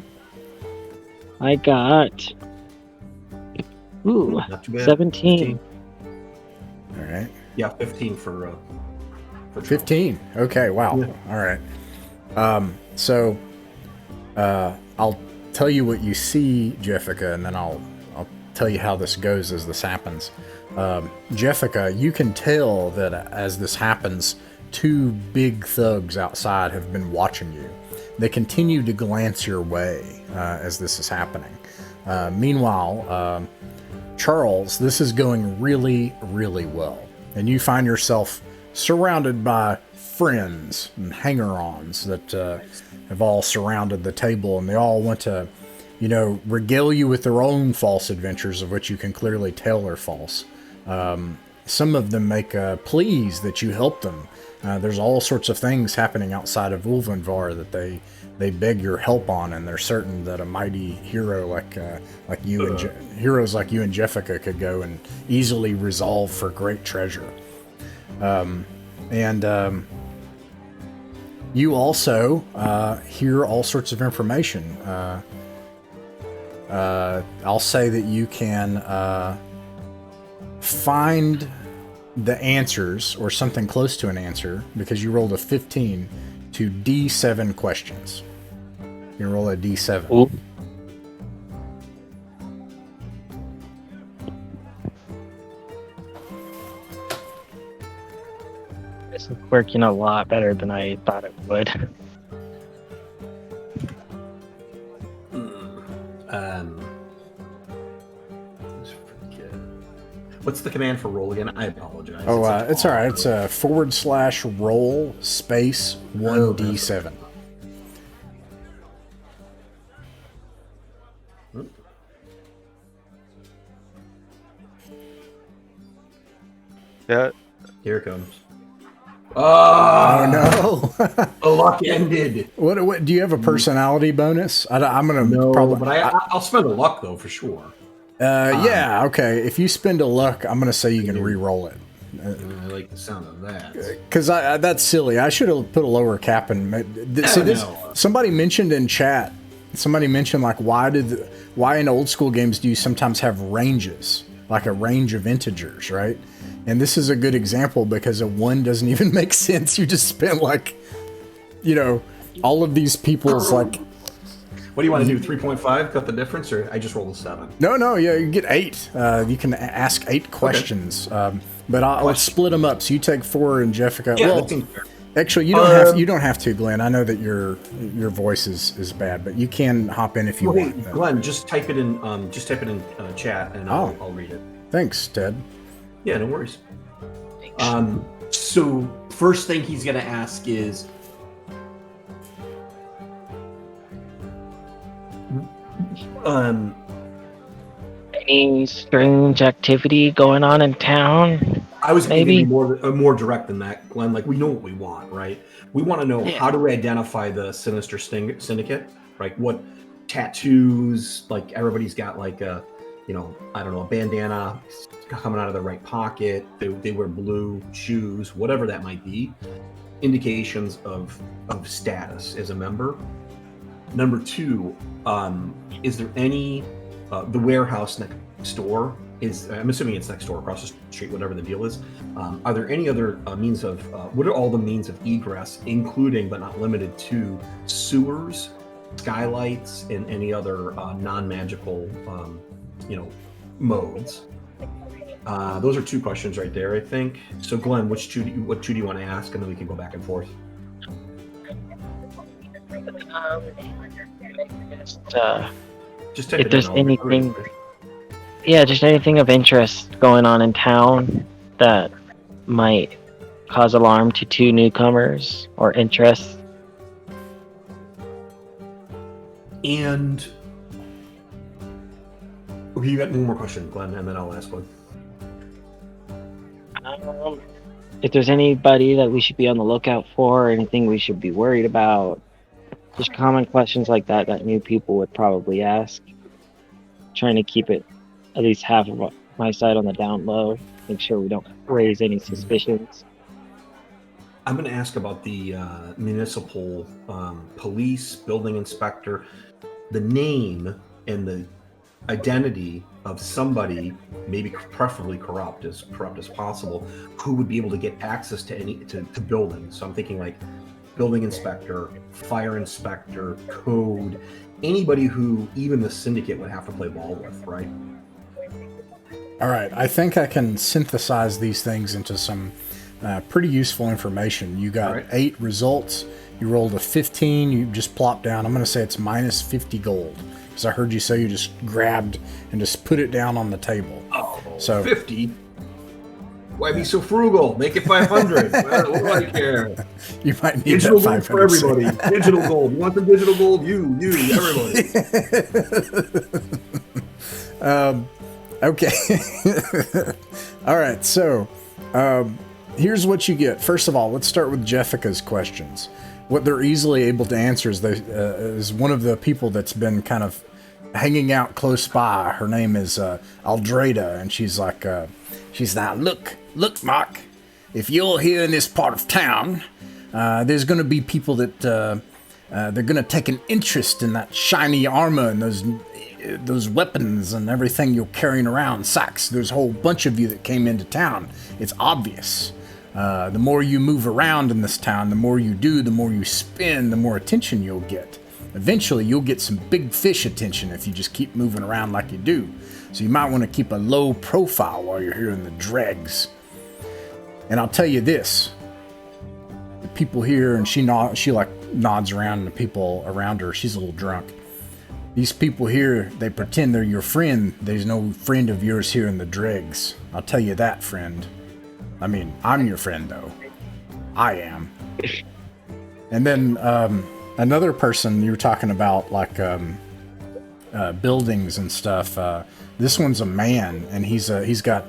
I got 17. 15. All right. Yeah, 15 for 15. Okay, wow. Yeah. All right. So I'll tell you what you see, Jeffica, and then I'll tell you how this goes as this happens. Jeffica, you can tell that as this happens, two big thugs outside have been watching you. They continue to glance your way as this is happening. Meanwhile, Charles, this is going really, really well. And you find yourself surrounded by friends and hanger-ons that have all surrounded the table, and they all want to, regale you with their own false adventures, of which you can clearly tell are false. Some of them make pleas that you help them. There's all sorts of things happening outside of Ulvenvar that they beg your help on, and they're certain that a mighty hero like you and heroes like you and Jeffica could go and easily resolve for great treasure. You also hear all sorts of information. I'll say that you can find the answers, or something close to an answer, because you rolled a 15 to D7 questions. You can roll a D7. Ooh. This is working a lot better than I thought it would. What's the command for roll again? I apologize. It's all right. It's a /roll space 1d7. Yeah. Here it comes. Oh no! The luck ended. What? Do you have a personality bonus? I'm gonna No, probably. but I'll spend a luck though for sure. Yeah. Okay. If you spend a luck, I'm gonna say you can re-roll it. I like the sound of that. Because that's silly. I should have put a lower cap in. See, this somebody mentioned in chat. Somebody mentioned like why in old school games do you sometimes have ranges, like a range of integers, right? And this is a good example because a 1 doesn't even make sense. You just spent like, all of these people's like. What do you want to do? 3.5? Cut the difference, or I just rolled a 7? No. Yeah, you get 8. You can ask 8 questions. Okay. But I'll split them up. So you take 4 and Jessica. Yeah, well, actually, you don't have to, Glenn. I know that your voice is bad, but you can hop in if you want. Glenn, just type it in. Chat, and I'll read it. Thanks, Ted. Yeah, no worries. So first thing he's gonna ask is, any strange activity going on in town? I was maybe more direct than that, Glenn. Like, we know what we want, right? We want to know how do we identify the sinister syndicate, right? What tattoos? Like, everybody's got like a, I don't know, a bandana coming out of their right pocket. They wear blue shoes, whatever that might be. Indications of status as a member. Number 2, is there any the warehouse next door? I'm assuming it's next door, across the street, whatever the deal is. Are there any other means of, what are all the means of egress, including but not limited to sewers, skylights, and any other non-magical, modes? Those are 2 questions right there, I think. So, Glenn, what 2 do you want to ask, and then we can go back and forth. Just if there's anything. Yeah, just anything of interest going on in town that might cause alarm to 2 newcomers or interest. And you got one more question, Glenn, and then I'll ask one. If there's anybody that we should be on the lookout for, or anything we should be worried about, just common questions like that new people would probably ask. Trying to keep it at least half of my side on the down low, make sure we don't raise any suspicions. I'm going to ask about the municipal police, building inspector, the name and the identity of somebody, maybe preferably corrupt as possible, who would be able to get access to buildings. So I'm thinking like building inspector, fire inspector, code, anybody who even the syndicate would have to play ball with, right? All right, I think I can synthesize these things into some pretty useful information. You got 8 results. You rolled a 15. You just plopped down. I'm going to say it's minus 50 gold. Because I heard you say you just grabbed and just put it down on the table. Oh, so 50? Why be so frugal? Make it 500. What do I care? You might need digital that 500 gold for everybody. Digital gold. You want some digital gold? You, everybody. Okay. All right. So here's what you get. First of all, let's start with Jessica's questions. What they're easily able to answer is one of the people that's been kind of hanging out close by. Her name is Aldrada, and she's like, look, Mark, if you're here in this part of town, there's going to be people that they're going to take an interest in that shiny armor and those weapons and everything you're carrying around, sacks. There's a whole bunch of you that came into town. It's obvious. The more you move around in this town, the more you do, the more you spend, the more attention you'll get. Eventually, you'll get some big fish attention if you just keep moving around like you do. So you might want to keep a low profile while you're here in the dregs. And I'll tell you this. The people here, and she nods around, and the people around her, she's a little drunk. These people here, they pretend they're your friend. There's no friend of yours here in the dregs. I'll tell you that, friend. I mean, I'm your friend, though. I am. And then another person, you were talking about, like, buildings and stuff. This one's a man, and he's got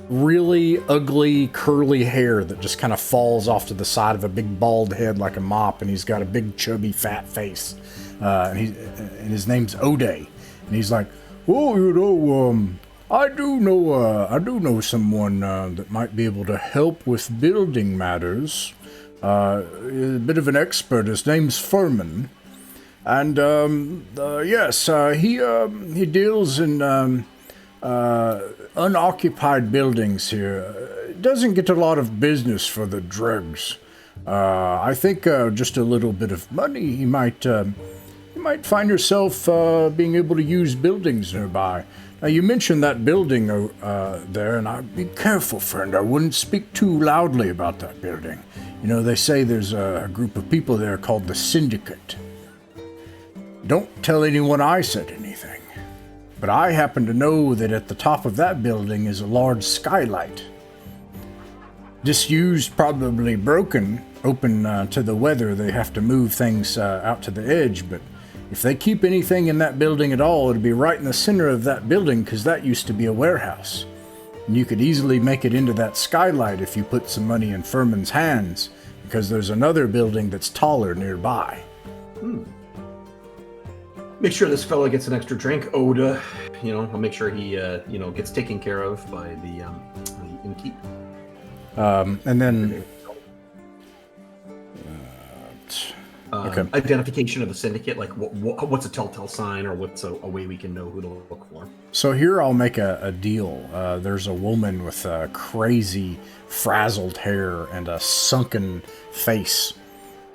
really ugly curly hair that just kind of falls off to the side of a big bald head like a mop, and he's got a big chubby fat face, and his name's Ode, and he's like, oh, I do know someone that might be able to help with building matters. A bit of an expert. His name's Furman, and yes, he deals in unoccupied buildings here. Doesn't get a lot of business for the dregs. I think just a little bit of money, you might find yourself being able to use buildings nearby. Now, you mentioned that building there, and I'd be careful, friend. I wouldn't speak too loudly about that building. You know, they say there's a group of people there called the Syndicate. Don't tell anyone I said anything. But I happen to know that at the top of that building is a large skylight. Disused, probably broken, open to the weather. They have to move things out to the edge, but if they keep anything in that building at all, it'd be right in the center of that building, because that used to be a warehouse. And you could easily make it into that skylight if you put some money in Furman's hands, because there's another building that's taller nearby. Make sure this fella gets an extra drink. Oda, I'll make sure he, gets taken care of by the innkeep. And then... okay. Identification of the syndicate, like what's a telltale sign, or what's a way we can know who to look for? So here I'll make a deal. There's a woman with crazy frazzled hair and a sunken face,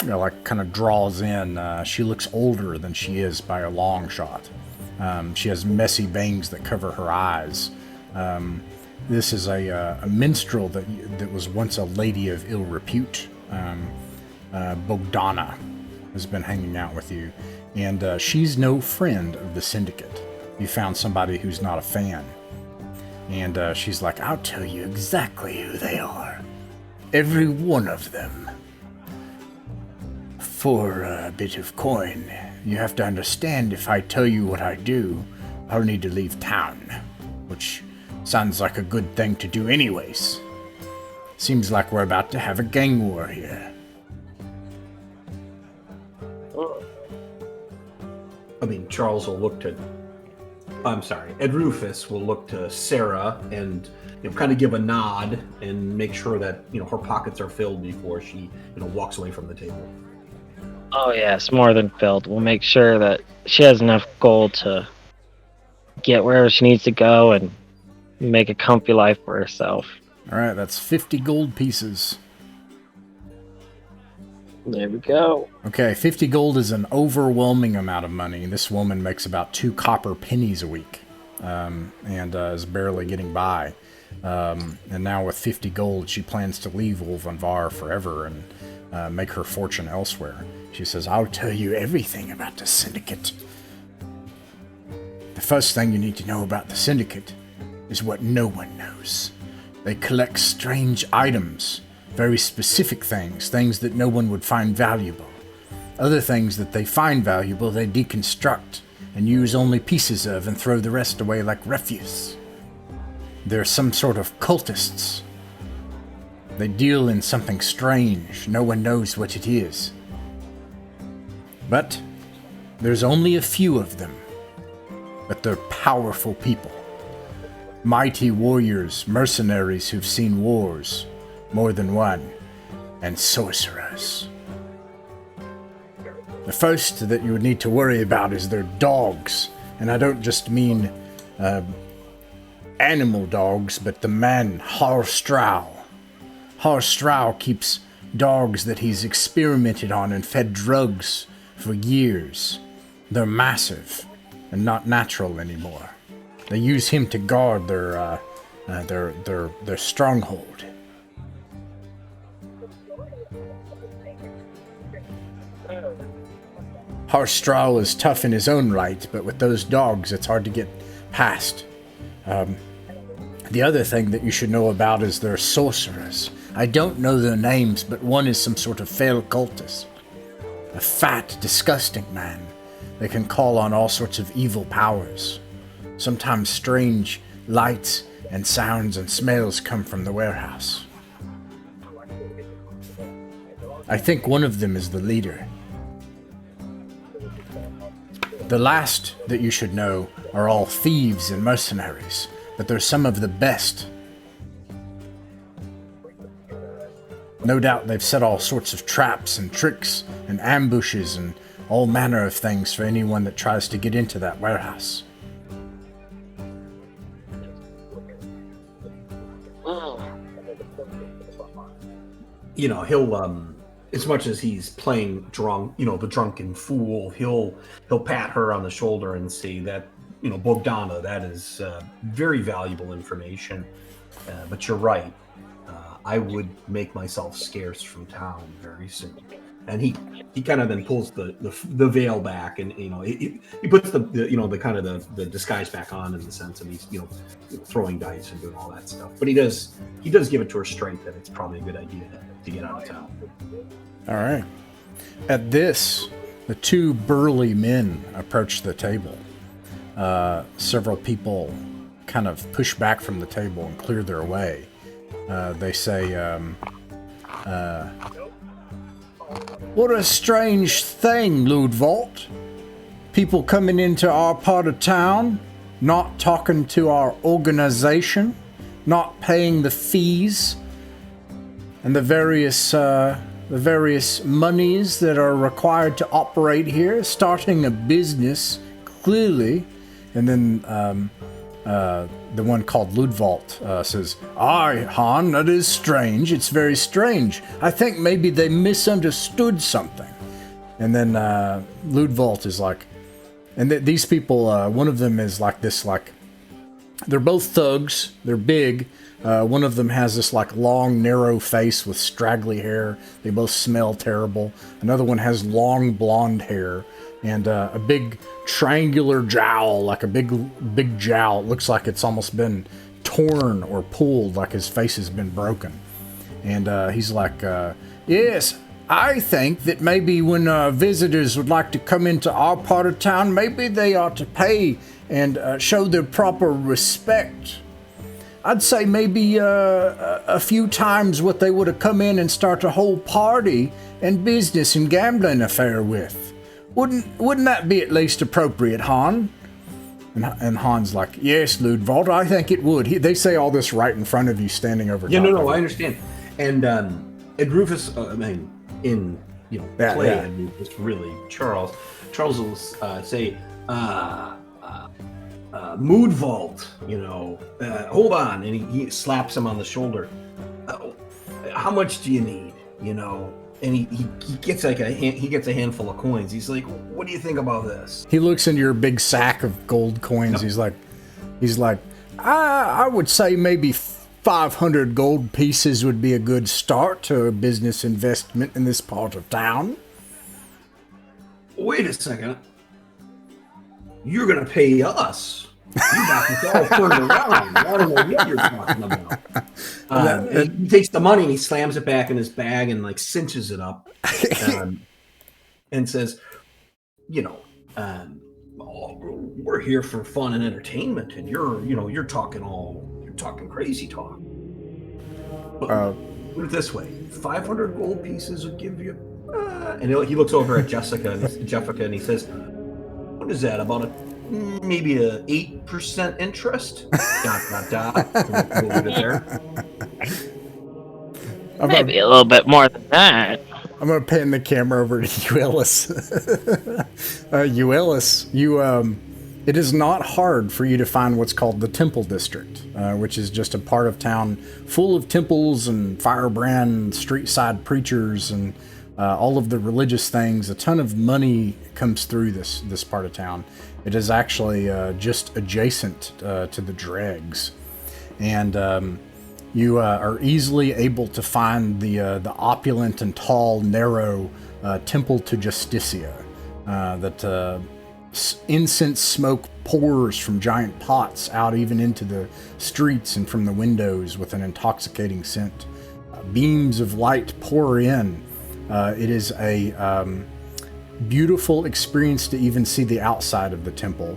like kind of draws in. She looks older than she is by a long shot. She has messy bangs that cover her eyes. This is a minstrel that was once a lady of ill repute. Bogdana has been hanging out with you, and she's no friend of the Syndicate. You found somebody who's not a fan. And she's like, I'll tell you exactly who they are. Every one of them. For a bit of coin. You have to understand, if I tell you what I do, I'll need to leave town. Which sounds like a good thing to do anyways. Seems like we're about to have a gang war here. I mean, Charles will look to... Ed Rufus will look to Sarah and kind of give a nod and make sure that her pockets are filled before she walks away from the table. Oh yes, more than filled. We'll make sure that she has enough gold to get wherever she needs to go and make a comfy life for herself. All right, that's 50 gold pieces. There we go. Okay, 50 gold is an overwhelming amount of money. This woman makes about 2 copper pennies a week, and is barely getting by. And now with 50 gold, she plans to leave Ulvanvar forever and make her fortune elsewhere. She says, I'll tell you everything about the Syndicate. The first thing you need to know about the Syndicate is what no one knows. They collect strange items. Very specific things that no one would find valuable. Other things that they find valuable, they deconstruct and use only pieces of and throw the rest away like refuse. They're some sort of cultists. They deal in something strange. No one knows what it is. But there's only a few of them. But they're powerful people. Mighty warriors, mercenaries who've seen wars. More than one, and sorcerers. The first that you would need to worry about is their dogs, and I don't just mean animal dogs, but the man Harstrau. Harstrau keeps dogs that he's experimented on and fed drugs for years. They're massive and not natural anymore. They use him to guard their stronghold. Harstrau is tough in his own right, but with those dogs, it's hard to get past. The other thing that you should know about is their sorcerers. I don't know their names, but one is some sort of fell cultist. A fat, disgusting man. They can call on all sorts of evil powers. Sometimes strange lights and sounds and smells come from the warehouse. I think one of them is the leader. The last that you should know are all thieves and mercenaries, but they're some of the best. No doubt they've set all sorts of traps and tricks and ambushes and all manner of things for anyone that tries to get into that warehouse. You know, he'll as much as he's playing drunk, you know, the drunken fool, he'll pat her on the shoulder and say that, you know, Bogdana, that is very valuable information. But you're right. I would make myself scarce from town very soon. And he kind of then pulls the veil back, and you know he puts the you know the kind of the disguise back on, in the sense of he's, you know, throwing dice and doing all that stuff. But he does give it to her straight that it's probably a good idea to get out of town. All right. At this, the two burly men approach the table. Several people kind of push back from the table and clear their way. They say, "What a strange thing, Ludvolt. People coming into our part of town, not talking to our organization, not paying the fees, and the various monies that are required to operate here, starting a business, clearly." And then the one called Ludvolt says, "Aye, Han, that is strange. It's very strange. I think maybe they misunderstood something." And then Ludvolt is like, and these people, one of them is like this, like, they're both thugs. They're big. One of them has this like long, narrow face with straggly hair. They both smell terrible. Another one has long blonde hair and a big triangular jowl, like a big jowl. It looks like it's almost been torn or pulled, like his face has been broken. And he's like, "Yes, I think that maybe when visitors would like to come into our part of town, maybe they ought to pay and show their proper respect. I'd say maybe a few times what they would have come in and start a whole party and business and gambling affair with. Wouldn't that be at least appropriate, Han?" And Han's like, "Yes, Ludvolt, I think it would." They say all this right in front of you, standing over. Yeah, no, I understand. And Rufus, I mean, in play, yeah. I mean, it's really Charles. Charles will say, "Moodvault, hold on," and he slaps him on the shoulder. "How much do you need? And he gets he gets a handful of coins. He's like, "What do you think about this?" He looks into your big sack of gold coins. Yep. He's like, I would say maybe 500 gold pieces would be a good start to a business investment in this part of town. Wait a second. You're gonna pay us? You got this all turned around. I don't know what you're talking about. He takes the money and he slams it back in his bag and like cinches it up, and says, "We're here for fun and entertainment, and you're talking crazy talk. But put it this way: 500 gold pieces would give you." And he looks over at Jessica and he says, "What is that? About maybe a 8% interest?" ... We'll leave it there. Maybe a little bit more than that. I'm going to pan the camera over to Euelis. Euelis, it is not hard for you to find what's called the Temple District, which is just a part of town full of temples and firebrand street-side preachers and all of the religious things. A ton of money comes through this part of town. It is actually just adjacent to the dregs. And you are easily able to find the opulent and tall, narrow Temple to Justicia. That incense smoke pours from giant pots out even into the streets and from the windows with an intoxicating scent. Beams of light pour in. It is a beautiful experience to even see the outside of the temple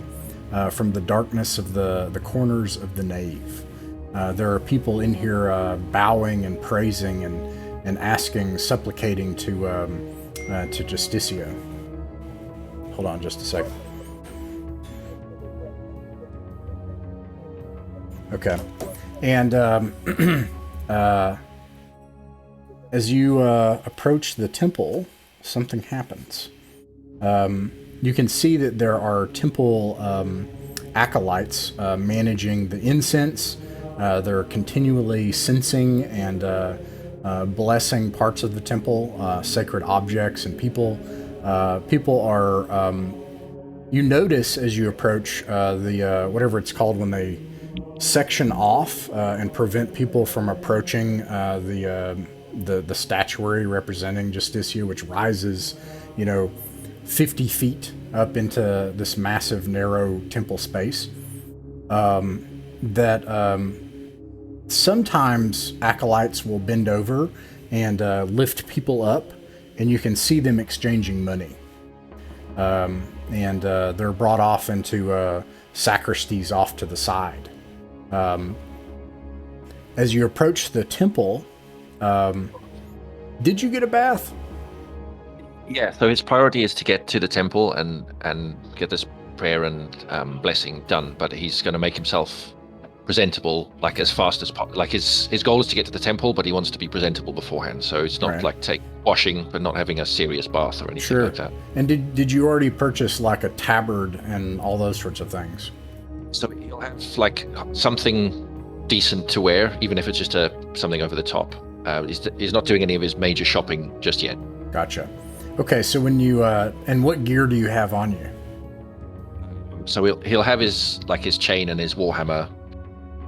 from the darkness of the corners of the nave. There are people in here bowing and praising and asking, supplicating to Justicia. Hold on just a second. Okay. And as you approach the temple, something happens. You can see that there are temple acolytes managing the incense. They're continually censing and blessing parts of the temple, sacred objects and people. People are... you notice as you approach the whatever it's called when they section off and prevent people from approaching the statuary representing Justicia, which rises, 50 feet up into this massive, narrow temple space. Sometimes acolytes will bend over and lift people up, and you can see them exchanging money. And they're brought off into sacristies off to the side. As you approach the temple, did you get a bath? Yeah, so his priority is to get to the temple and get this prayer and blessing done, but he's going to make himself presentable like as fast as possible. Like his goal is to get to the temple, but he wants to be presentable beforehand, so it's not like washing but not having a serious bath or anything like that. And did you already purchase like a tabard and all those sorts of things? So he'll have like something decent to wear, even if it's just something over the top. He's not doing any of his major shopping just yet. Gotcha. Okay, so when you and what gear do you have on you? So he'll have his chain and his warhammer,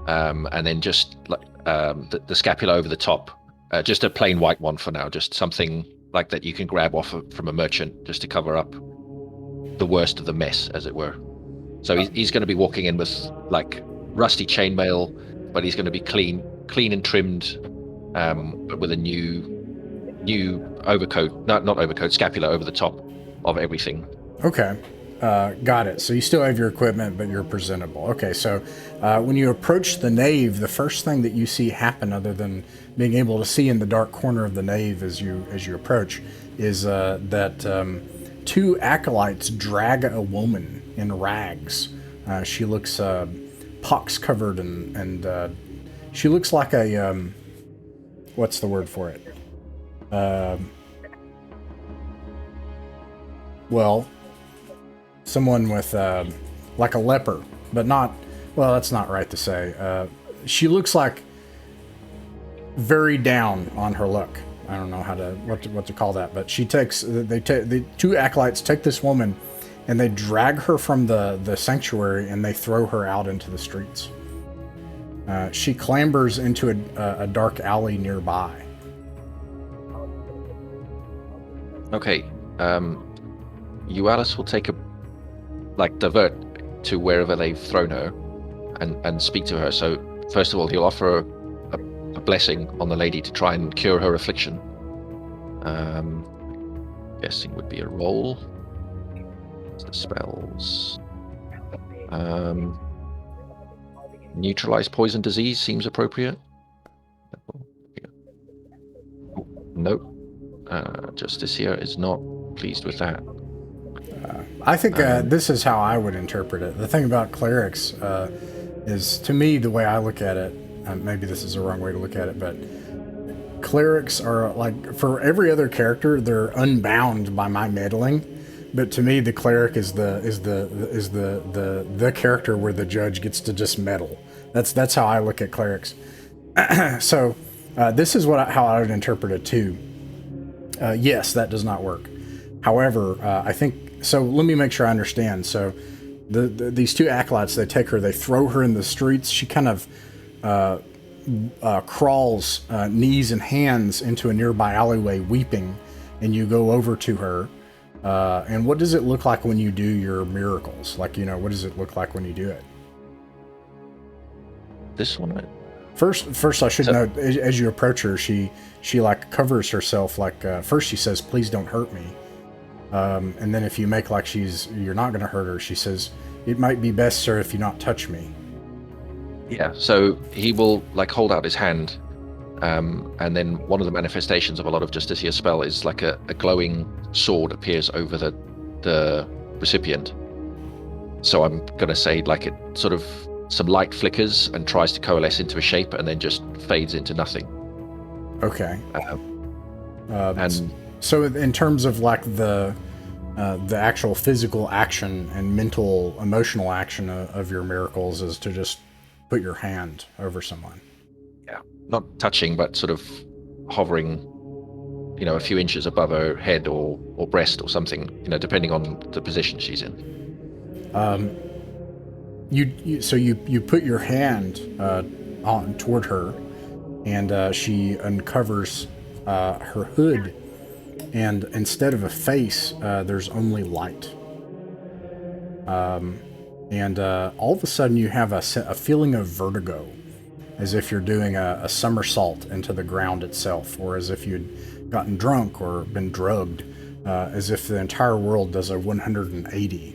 and then just the scapula over the top. Just a plain white one for now. Just something like that you can grab off from a merchant just to cover up the worst of the mess, as it were. So he's going to be walking in with like rusty chainmail, but he's going to be clean and trimmed, but with a new overcoat, not overcoat, scapula over the top of everything. Okay, got it. So you still have your equipment, but you're presentable. Okay, so when you approach the nave, the first thing that you see happen, other than being able to see in the dark corner of the nave as you approach, is that two acolytes drag a woman in rags. She looks pox covered and she looks like a what's the word for it? Well, someone with like a leper, but not, well, that's not right to say. She looks like very down on her look. I don't know what to call that, but the two acolytes take this woman and they drag her from the sanctuary and they throw her out into the streets. She clambers into a dark alley nearby. Okay, you, Alice, will divert to wherever they've thrown her and speak to her. So first of all, he'll offer a blessing on the lady to try and cure her affliction. Guessing would be a roll. The spells. Neutralize poison disease seems appropriate. Nope. Justicia is not pleased with that. I think this is how I would interpret it. The thing about clerics is, to me, the way I look at it, maybe this is the wrong way to look at it, but clerics are like, for every other character, they're unbound by my meddling. But to me, the cleric is the character where the judge gets to just meddle. That's how I look at clerics. So this is how I would interpret it too. Yes, that does not work. However, I think so. Let me make sure I understand. So these two acolytes, they take her, they throw her in the streets. She kind of crawls knees and hands into a nearby alleyway, weeping, and you go over to her. And what does it look like when you do your miracles? Like, what does it look like when you do it? This one? First, I should note, as you approach her, she like covers herself. Like, first she says, "Please don't hurt me." And then if you make like you're not going to hurt her, she says, "It might be best, sir, if you not touch me." Yeah, so he will like hold out his hand, and then one of the manifestations of a lot of Justicia spell is like a glowing sword appears over the recipient. So I'm gonna say like it sort of some light flickers and tries to coalesce into a shape and then just fades into nothing. Okay. And So in terms of like the actual physical action and mental, emotional action of your miracles is to just put your hand over someone. yeah, not touching, but sort of hovering, a few inches above her head or breast or something, depending on the position she's in. You put your hand on toward her, and she uncovers her hood, and instead of a face, there's only light. And all of a sudden, you have a feeling of vertigo, as if you're doing a somersault into the ground itself, or as if you'd gotten drunk or been drugged, as if the entire world does a 180.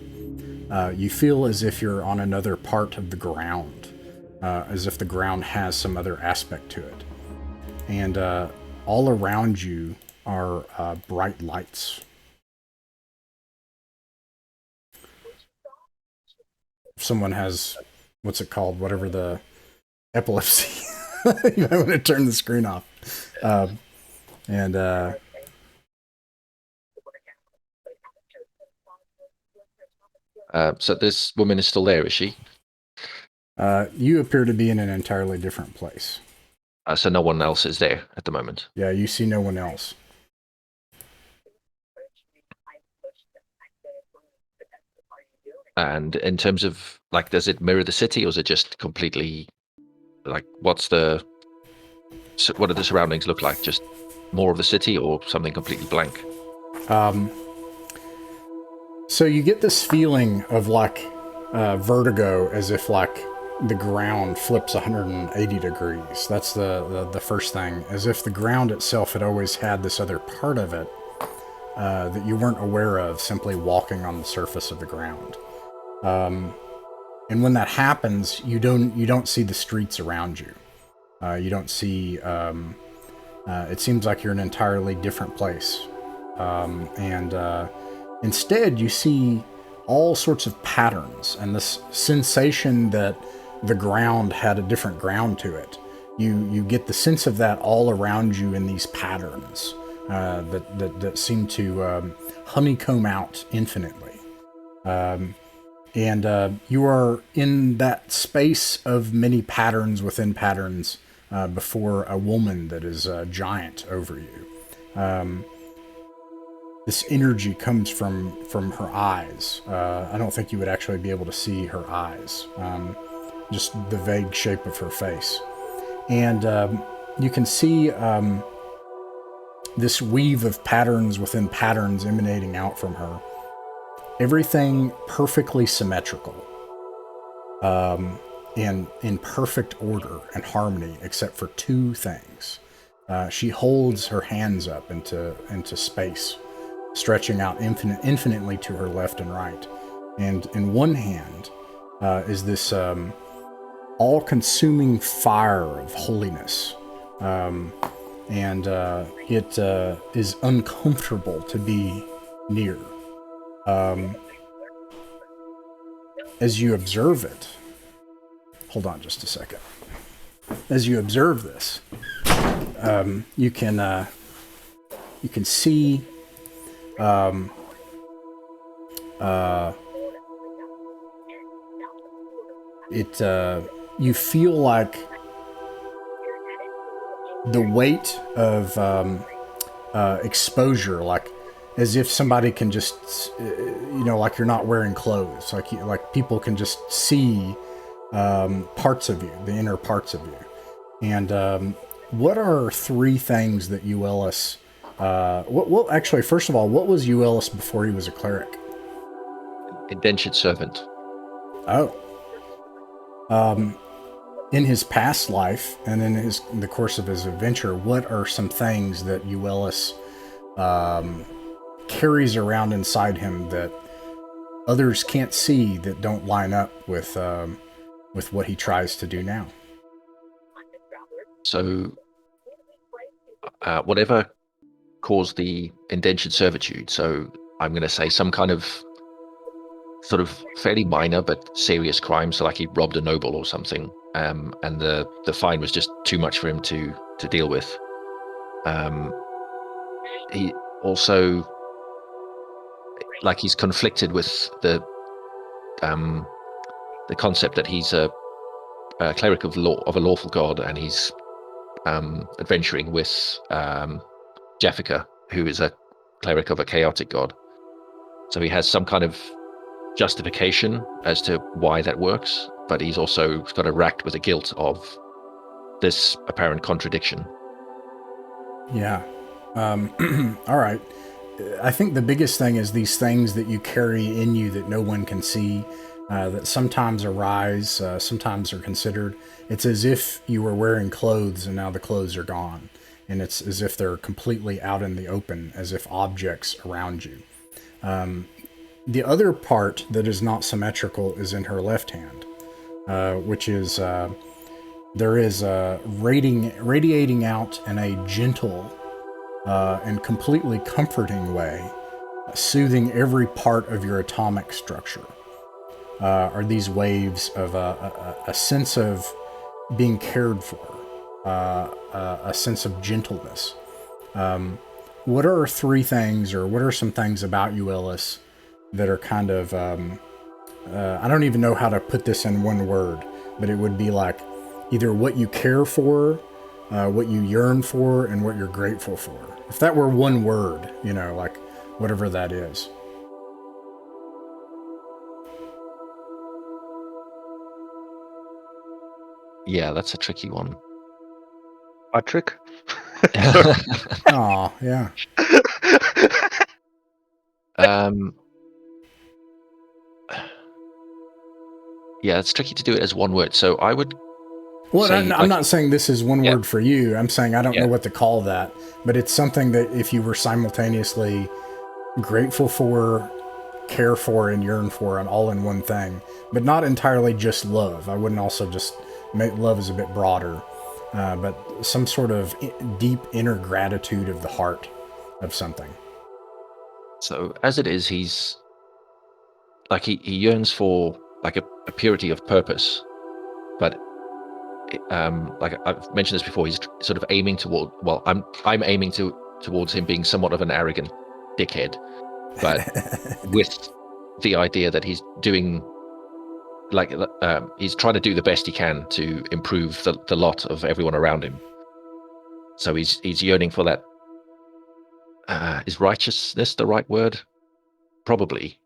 You feel as if you're on another part of the ground, as if the ground has some other aspect to it. And all around you are bright lights. If someone has, what's it called, whatever the epilepsy, you might want to turn the screen off. So this woman is still there, is she? You appear to be in an entirely different place. So no one else is there at the moment. Yeah, you see no one else. And in terms of like, does it mirror the city, or is it just completely like what do the surroundings look like? Just more of the city, or something completely blank? So you get this feeling of like vertigo, as if like the ground flips 180 degrees. That's the first thing, as if the ground itself had always had this other part of it that you weren't aware of simply walking on the surface of the ground. And when that happens, you don't see the streets around you. You don't see. It seems like you're in an entirely different place, and instead you see all sorts of patterns and this sensation that the ground had a different ground to it. You get the sense of that all around you in these patterns that seem to honeycomb out infinitely. And you are in that space of many patterns within patterns before a woman that is a giant over you. This energy comes from her eyes. I don't think you would actually be able to see her eyes, just the vague shape of her face. And you can see this weave of patterns within patterns emanating out from her. Everything perfectly symmetrical, and in perfect order and harmony, except for two things. She holds her hands up into space, stretching out infinitely to her left and right. And in one hand is this all-consuming fire of holiness, and it is uncomfortable to be near. As you observe it, hold on just a second. As you observe this, you can see you feel like the weight of exposure, like as if somebody can just, like you're not wearing clothes, like people can just see parts of you, the inner parts of you. And what are three things that Uellis, actually, first of all, what was Uellis before he was a cleric? Indentured servant. Oh. In his past life and in the course of his adventure, what are some things that Uellis carries around inside him that others can't see, that don't line up with with what he tries to do now. So, whatever caused the indentured servitude, so I'm going to say some kind of sort of fairly minor but serious crime, so like he robbed a noble or something, and the fine was just too much for him to deal with. He also, like, he's conflicted with the concept that he's a cleric of a lawful god, and he's adventuring with Jaffica, who is a cleric of a chaotic god. So he has some kind of justification as to why that works, but he's also got racked with the guilt of this apparent contradiction. Yeah. All right. I think the biggest thing is these things that you carry in you that no one can see, that sometimes arise, sometimes are considered. It's as if you were wearing clothes and now the clothes are gone. And it's as if they're completely out in the open, as if objects around you. The other part that is not symmetrical is in her left hand, which is there is radiating out in a gentle and completely comforting way, soothing every part of your atomic structure. Are these waves of a sense of being cared for, a sense of gentleness. What are three things, or what are some things about you, Ellis, that are kind of, I don't even know how to put this in one word, but it would be like either what you care for, what you yearn for, and what you're grateful for. If that were one word, like whatever that is. Yeah, that's a tricky one. Patrick? Oh, yeah. Yeah, it's tricky to do it as one word. So I would Well, say, I'm not saying this is one Yeah. word for you. I'm saying I don't Yeah. know what to call that, but it's something that if you were simultaneously grateful for, care for, and yearn for, and all in one thing, but not entirely just love. I wouldn't also just make love is a bit broader, but some sort of deep inner gratitude of the heart of something. So as it is, he's like he yearns for like a purity of purpose, but like I've mentioned this before, he's sort of aiming toward. Well, I'm aiming towards him being somewhat of an arrogant dickhead, but with the idea that he's doing like he's trying to do the best he can to improve the lot of everyone around him. So he's yearning for that. Is righteousness the right word? Probably.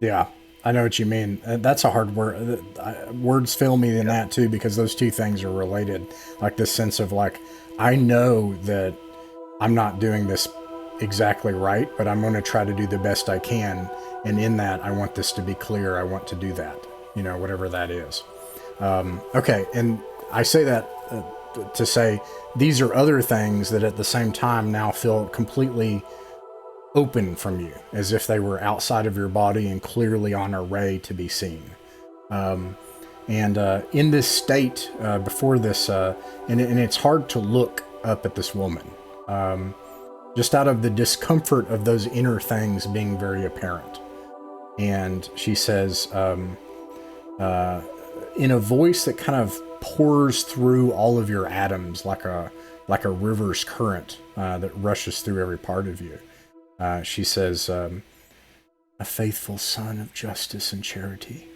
Yeah, I know what you mean. That's a hard word. Words fail me in that too, because those two things are related. Like this sense of like, I know that I'm not doing this exactly right, but I'm going to try to do the best I can. And in that, I want this to be clear. I want to do that, whatever that is. Okay. And I say that to say these are other things that at the same time now feel completely open from you, as if they were outside of your body and clearly on array to be seen. And in this state, before this, and it's hard to look up at this woman, just out of the discomfort of those inner things being very apparent. And she says, in a voice that kind of pours through all of your atoms like a river's current that rushes through every part of you. She says, a faithful son of justice and charity.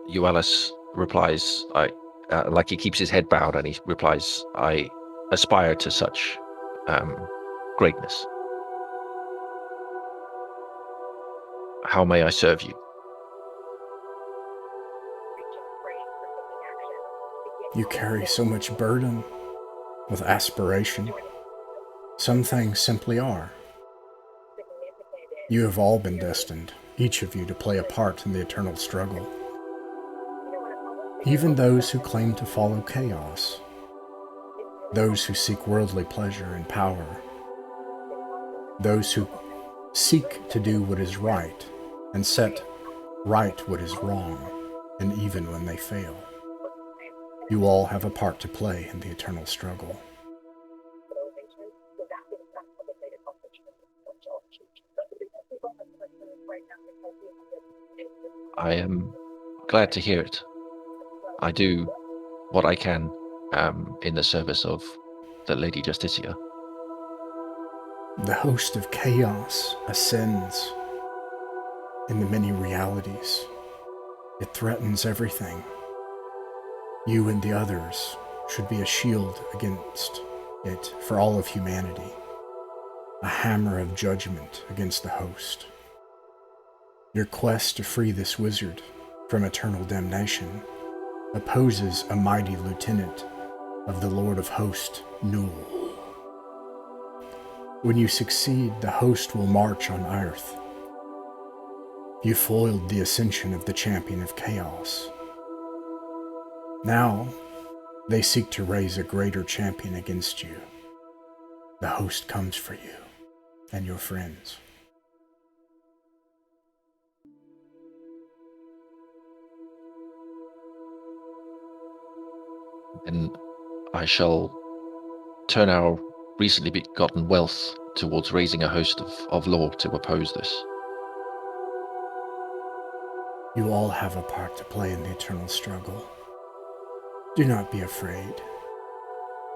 Euelis replies, like he keeps his head bowed, and he replies, I aspire to such greatness. How may I serve you? You carry so much burden with aspiration. Some things simply are. You have all been destined, each of you, to play a part in the eternal struggle. Even those who claim to follow chaos, those who seek worldly pleasure and power, those who Seek to do what is right, and set right what is wrong, and even when they fail. You all have a part to play in the eternal struggle. I am glad to hear it. I do what I can in the service of the Lady Justicia. The host of chaos ascends in the many realities. It threatens everything. You and the others should be a shield against it for all of humanity, a hammer of judgment against the host. Your quest to free this wizard from eternal damnation opposes a mighty lieutenant of the Lord of Hosts, Nul. When you succeed, the host will march on Earth. You foiled the ascension of the champion of chaos. Now, they seek to raise a greater champion against you. The host comes for you and your friends. And I shall turn our recently begotten wealth towards raising a host of law to oppose this. You all have a part to play in the eternal struggle. Do not be afraid.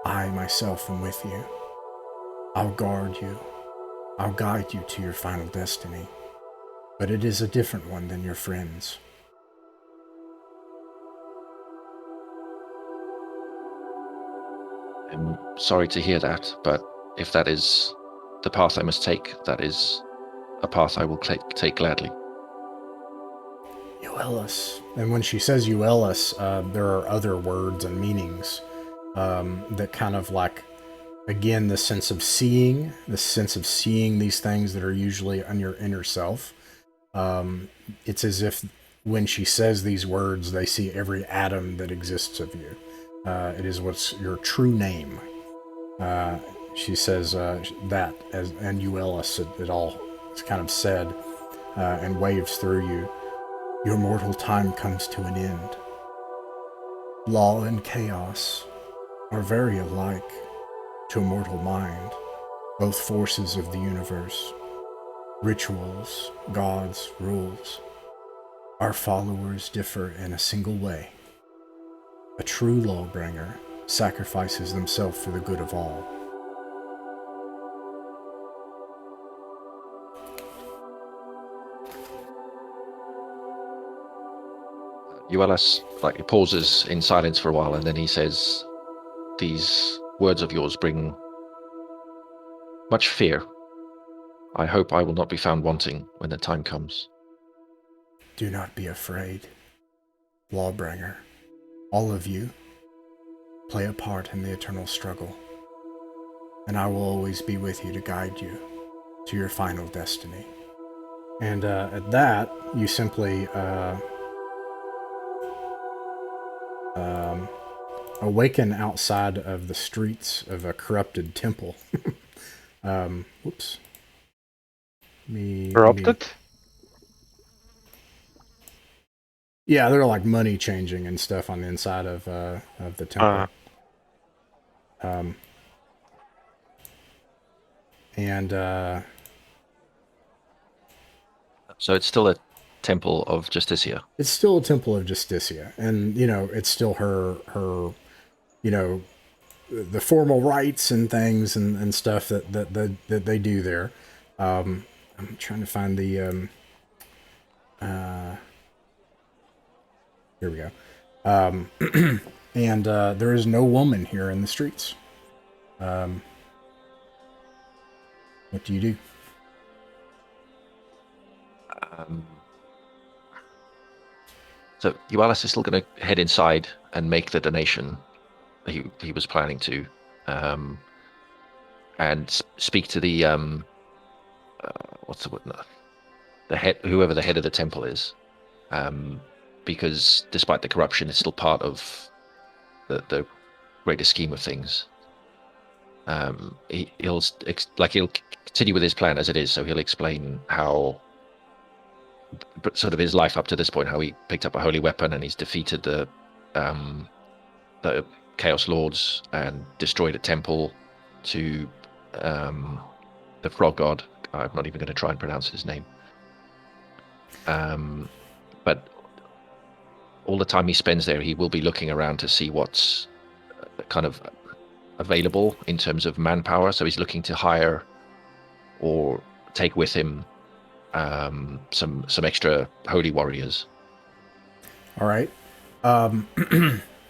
I myself am with you. I'll guard you. I'll guide you to your final destiny. But it is a different one than your friends. I'm sorry to hear that, but if that is the path I must take, that is a path I will take gladly. Uellis. And when she says Uellis, there are other words and meanings that kind of like, again, the sense of seeing these things that are usually on your inner self. It's as if when she says these words, they see every atom that exists of you. It is what's your true name. She says that, and Uellis, it all is kind of said and waves through you. Your mortal time comes to an end. Law and chaos are very alike to a mortal mind, both forces of the universe. Rituals, gods, rules. Our followers differ in a single way. A true lawbringer sacrifices themselves for the good of all. Uellis he pauses in silence for a while, and then he says, "These words of yours bring much fear. I hope I will not be found wanting when the time comes." Do not be afraid, lawbringer. All of you play a part in the eternal struggle, and I will always be with you to guide you to your final destiny. And at that, you simply awaken outside of the streets of a corrupted temple. Whoops. Corrupted? Yeah, they're like money changing and stuff on the inside of the temple. So it's still a temple of Justicia. It's still a temple of Justicia, and it's still her the formal rites and things and stuff that they do there. I'm trying to find the here we go. And there is no woman here in the streets. What do you do? So Uellis is still going to head inside and make the donation that he was planning to, and speak to the what's the word? The head, whoever the head of the temple is, because despite the corruption, it's still part of the greater scheme of things. He'll continue with his plan as it is. So he'll explain how sort of his life up to this point, how he picked up a holy weapon and he's defeated the Chaos Lords and destroyed a temple to the Frog God. I'm not even going to try and pronounce his name. But all the time he spends there, he will be looking around to see what's kind of available in terms of manpower. So he's looking to hire or take with him some extra holy warriors. All right.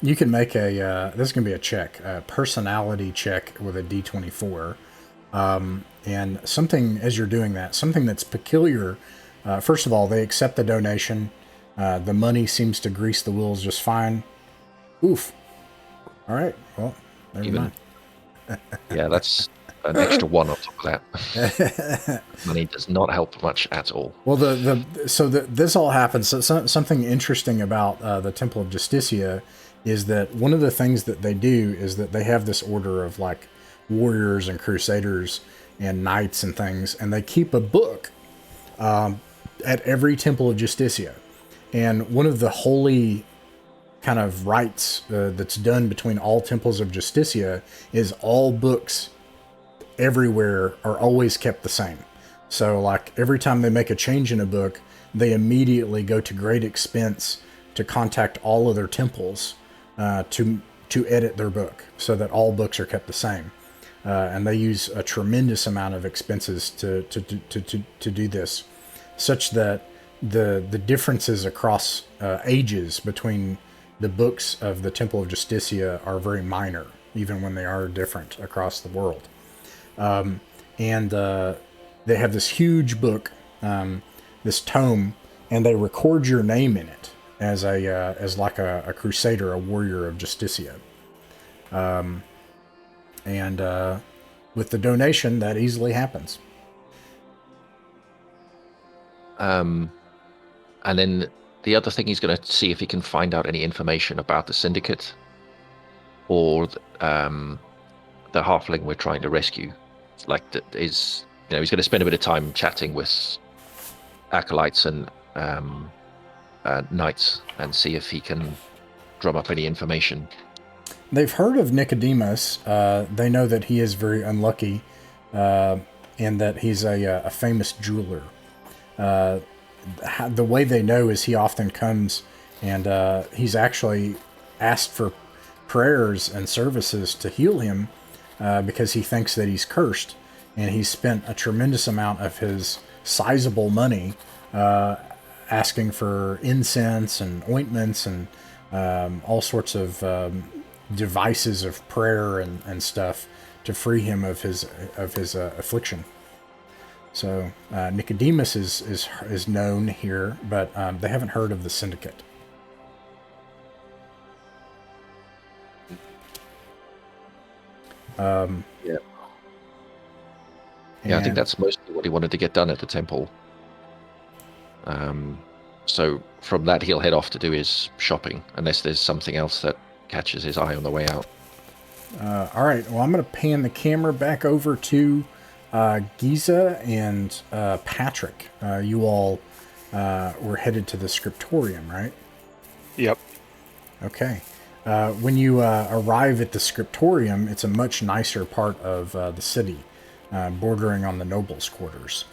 You can make a, this is going to be a check, a personality check with a D24. And something, as you're doing that, something that's peculiar. First of all, they accept the donation. The money seems to grease the wheels just fine. Oof. All right. Well, never mind. Yeah, that's an extra 1 on top of that. Money does not help much at all. Well, this all happens. So something interesting about the Temple of Justicia is that one of the things that they do is that they have this order of like warriors and crusaders and knights and things, and they keep a book at every Temple of Justicia. And one of the holy kind of rites that's done between all temples of Justicia is all books everywhere are always kept the same. So like every time they make a change in a book, they immediately go to great expense to contact all of their temples to edit their book so that all books are kept the same. And they use a tremendous amount of expenses to do this, such that the differences across ages between the books of the Temple of Justicia are very minor, even when they are different across the world. And they have this huge book, this tome, and they record your name in it as like a crusader, a warrior of Justicia. And with the donation, that easily happens. And then the other thing, he's going to see if he can find out any information about the Syndicate or the halfling we're trying to rescue. Like, he's going to spend a bit of time chatting with acolytes and knights and see if he can drum up any information. They've heard of Nicodemus. They know that he is very unlucky and that he's a famous jeweler. The way they know is he often comes and he's actually asked for prayers and services to heal him because he thinks that he's cursed, and he's spent a tremendous amount of his sizable money asking for incense and ointments and all sorts of devices of prayer and stuff to free him of his affliction. So Nicodemus is known here, but they haven't heard of the Syndicate. Yeah, I think that's mostly what he wanted to get done at the temple. So from that, he'll head off to do his shopping, unless there's something else that catches his eye on the way out. All right. Well, I'm going to pan the camera back over to Giza and Patrick. You all were headed to the scriptorium, right? Yep. Okay. When you arrive at the scriptorium, it's a much nicer part of the city, bordering on the nobles' quarters.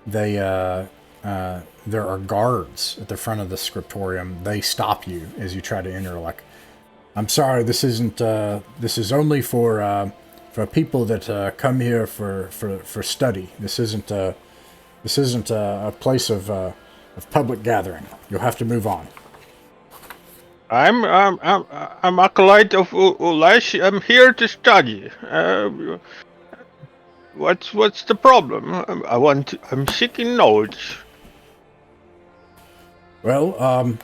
There are guards at the front of the scriptorium. They stop you as you try to enter. Like, I'm sorry, this isn't. This is only for people that come here for study. This isn't a place of public gathering. You'll have to move on. I'm acolyte of Ulash. I'm here to study. What's the problem? I'm seeking knowledge. Well,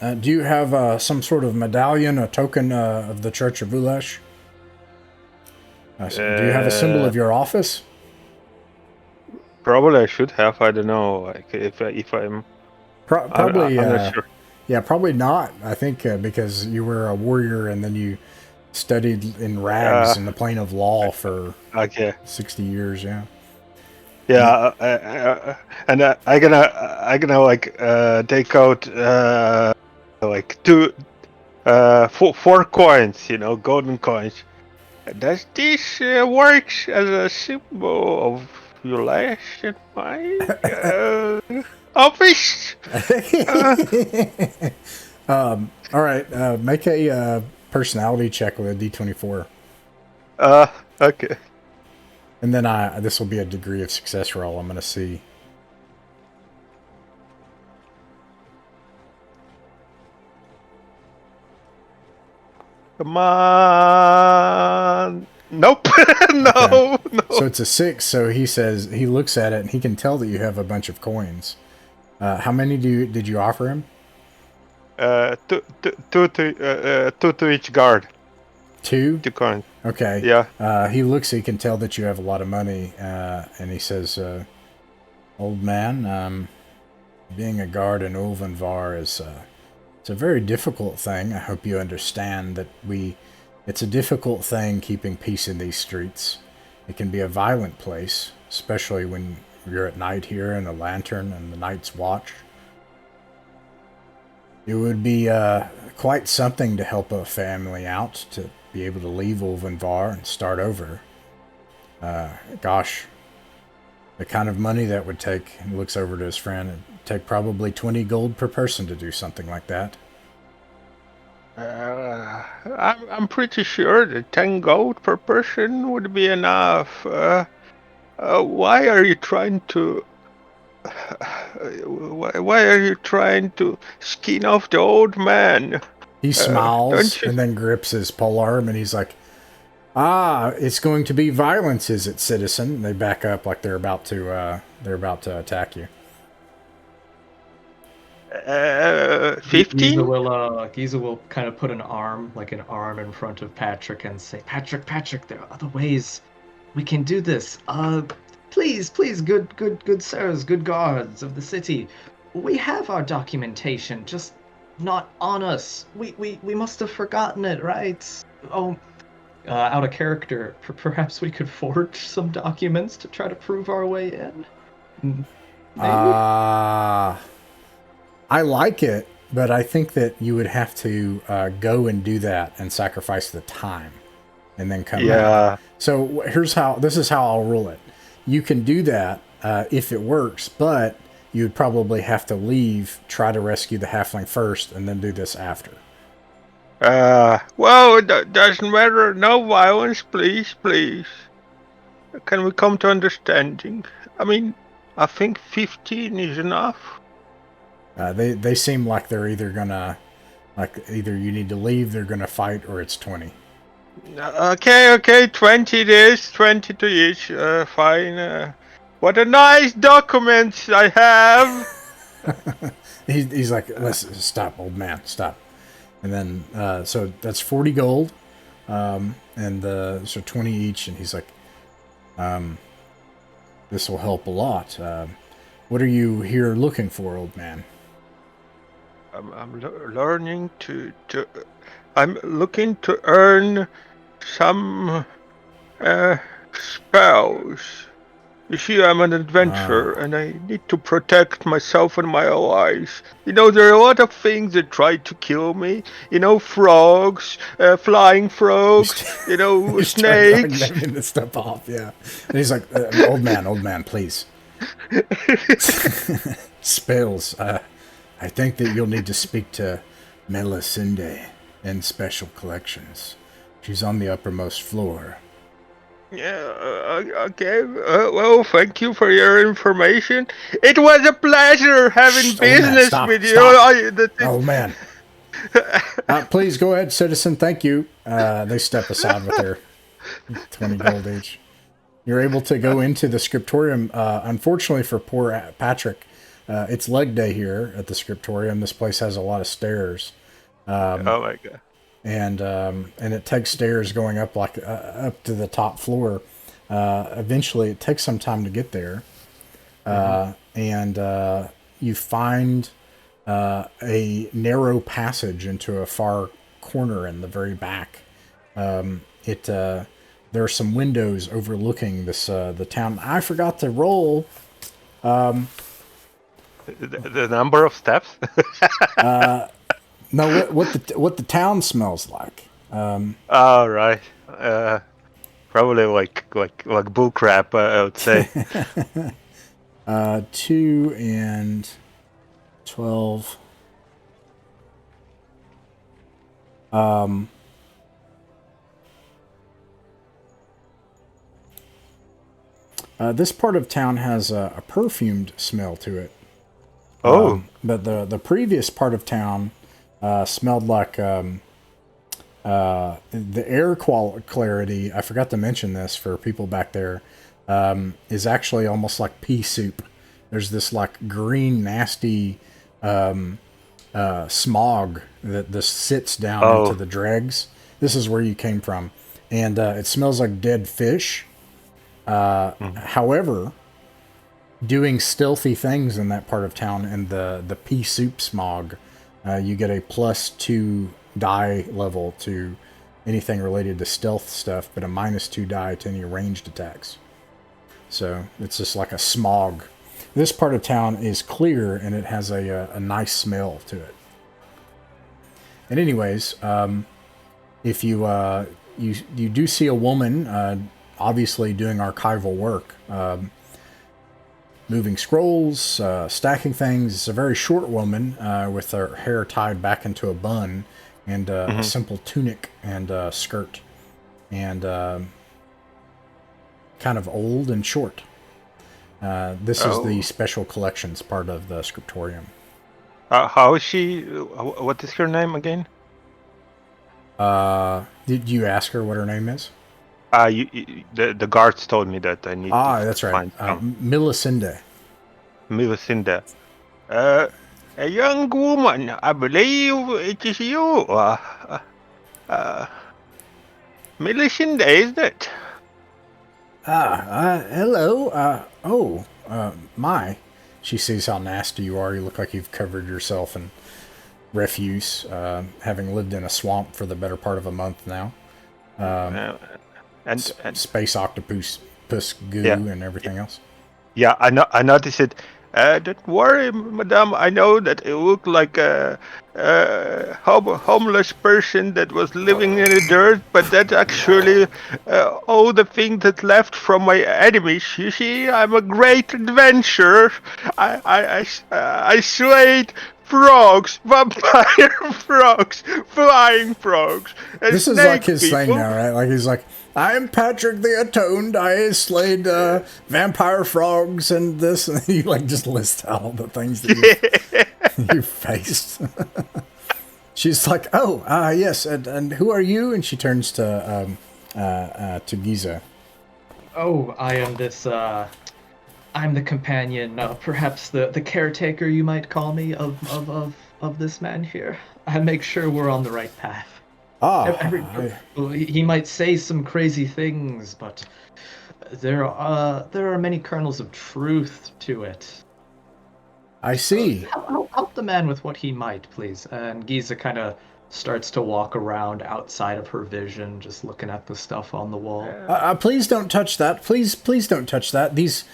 do you have some sort of medallion, a token of the Church of Ulash? Do you have a symbol of your office? Probably I should have. I don't know. Like if I'm. Probably. I'm not sure. Yeah, probably not. I think because you were a warrior and then you studied in rags in the plane of law for Okay. 60 years. Yeah. Yeah, and I gonna like take out like four coins, golden coins. Does this works as a symbol of violation my office? All right. Make a personality check with a D24. Okay. And then this will be a degree of success roll. I'm going to see. Come on. Nope. No, Okay. no. So it's a 6. So he says he looks at it and he can tell that you have a bunch of coins. How many did you offer him? Two to each guard. 2? 2 coins. Okay. Yeah. He looks. He can tell that you have a lot of money, and he says, "Old man, being a guard in Ulvenvar is it's a very difficult thing. I hope you understand that it's a difficult thing keeping peace in these streets. It can be a violent place, especially when you're at night here in a lantern and the night's watch. It would be quite something to help a family out, to be able to leave Ulvenvar and start over. Gosh, the kind of money that would take," and looks over to his friend, "it'd take probably 20 gold per person to do something like that." I'm pretty sure that 10 gold per person would be enough. Why are you trying to? Why are you trying to skin off the old man? He smiles don't you- and then grips his polearm and he's like, it's going to be violence, is it, citizen? And they back up like they're about to attack you. 15? Giza will kind of put an arm in front of Patrick and say, Patrick, there are other ways we can do this. Please, good sirs, good guards of the city. We have our documentation, just not on us. We must have forgotten it, right? Oh, out of character, perhaps we could forge some documents to try to prove our way in? Maybe? I like it, but I think that you would have to go and do that and sacrifice the time and then come back. So this is how I'll rule it. You can do that if it works, but you'd probably have to leave, try to rescue the halfling first, and then do this after. Well, it doesn't matter. No violence, please. Can we come to understanding? I mean, I think 15 is enough. They seem like they're either you need to leave, they're gonna fight, or it's 20. Okay, 20 it is, 20 to each, fine. What a nice document I have! He's like, listen, stop, old man, stop. And then, so that's 40 gold, and so 20 each, and he's like, this will help a lot. What are you here looking for, old man? I'm learning I'm looking to earn some spells. You see, I'm an adventurer, and I need to protect myself and my allies. There are a lot of things that try to kill me. Frogs, flying frogs, snakes. Trying this stuff off, yeah. And he's like, old man, please. Spells. I think that you'll need to speak to Melisinde in special collections. She's on the uppermost floor. Yeah, okay. Well, thank you for your information. It was a pleasure having business with you. Oh, man. Please go ahead, citizen. Thank you. They step aside with their 20 gold each. You're able to go into the scriptorium. Unfortunately for poor Patrick, it's leg day here at the scriptorium. This place has a lot of stairs. Oh my god. And it takes stairs going up up to the top floor. Eventually, it takes some time to get there, and you find a narrow passage into a far corner in the very back, There are some windows overlooking this the town. I forgot to roll. The number of steps? No, what the town smells like. Oh, right. Probably like bull crap, I would say. 2 and 12. This part of town has a perfumed smell to it. Oh. But the previous part of town smelled like the air clarity. I forgot to mention this for people back there. Is actually almost like pea soup. There's this like green, nasty smog that just sits down into the dregs. This is where you came from. And it smells like dead fish. However, doing stealthy things in that part of town and the pea soup smog, you get a +2 die level to anything related to stealth stuff, but a -2 die to any ranged attacks. So it's just like a smog. This part of town is clear and it has a nice smell to it. And anyways, if you do see a woman, obviously doing archival work, moving scrolls, stacking things. It's a very short woman with her hair tied back into a bun and a simple tunic and skirt, and kind of old and short. This is the special collections part of the scriptorium. How is she? What is her name again? Did you ask her what her name is? The guards told me that I need to that's right. find Millicinde. Melisinde. A young woman, I believe it is you. Melisinde, isn't it? Hello. My. She sees how nasty you are. You look like you've covered yourself in refuse, having lived in a swamp for the better part of a month now. And space octopus goo and everything else. Yeah, I noticed it. Don't worry, madame. I know that it looked like a homeless person that was living in the dirt, but that's actually all the thing that's left from my enemies. You see, I'm a great adventurer. I slayed frogs, vampire frogs, flying frogs. This is like his thing now, right? Like he's like, I am Patrick the Atoned. I slayed vampire frogs and this, and you like just list out all the things that you faced. She's like, yes, and who are you? And she turns to Giza. Oh, I am this. I'm the companion, perhaps the caretaker, you might call me, of this man here. I make sure we're on the right path. He might say some crazy things, but there are many kernels of truth to it. I see. Help the man with what he might, please. And Giza kind of starts to walk around outside of her vision, just looking at the stuff on the wall. Please don't touch that. Please don't touch that. These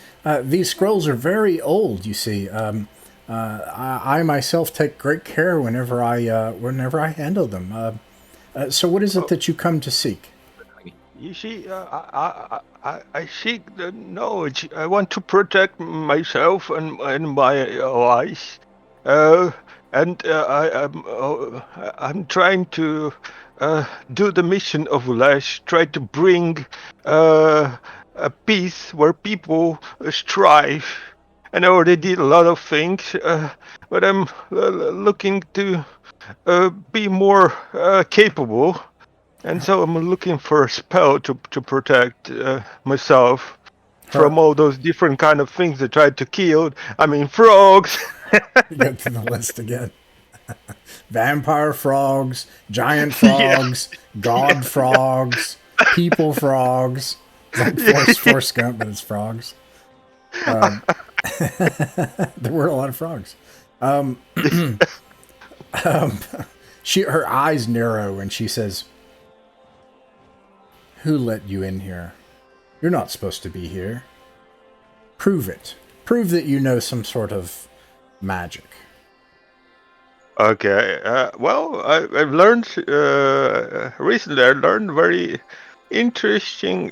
scrolls are very old. You see, I myself take great care whenever I handle them. So what is it that you come to seek? You see, I seek the knowledge. I want to protect myself and my allies. I'm trying to do the mission of Lash, try to bring a peace where people strive. And I already did a lot of things, but I'm looking to be more capable. And so I'm looking for a spell to protect myself from all those different kind of things that tried to kill. I mean, frogs. Go through the list again. Vampire frogs, giant frogs, god frogs, people frogs. It's like Forrest Gump, but it's frogs. There were a lot of frogs. Her eyes narrow and she says, Who let you in here? You're not supposed to be here. Prove it. Prove that you know some sort of magic. Okay. I've learned recently. I learned very interesting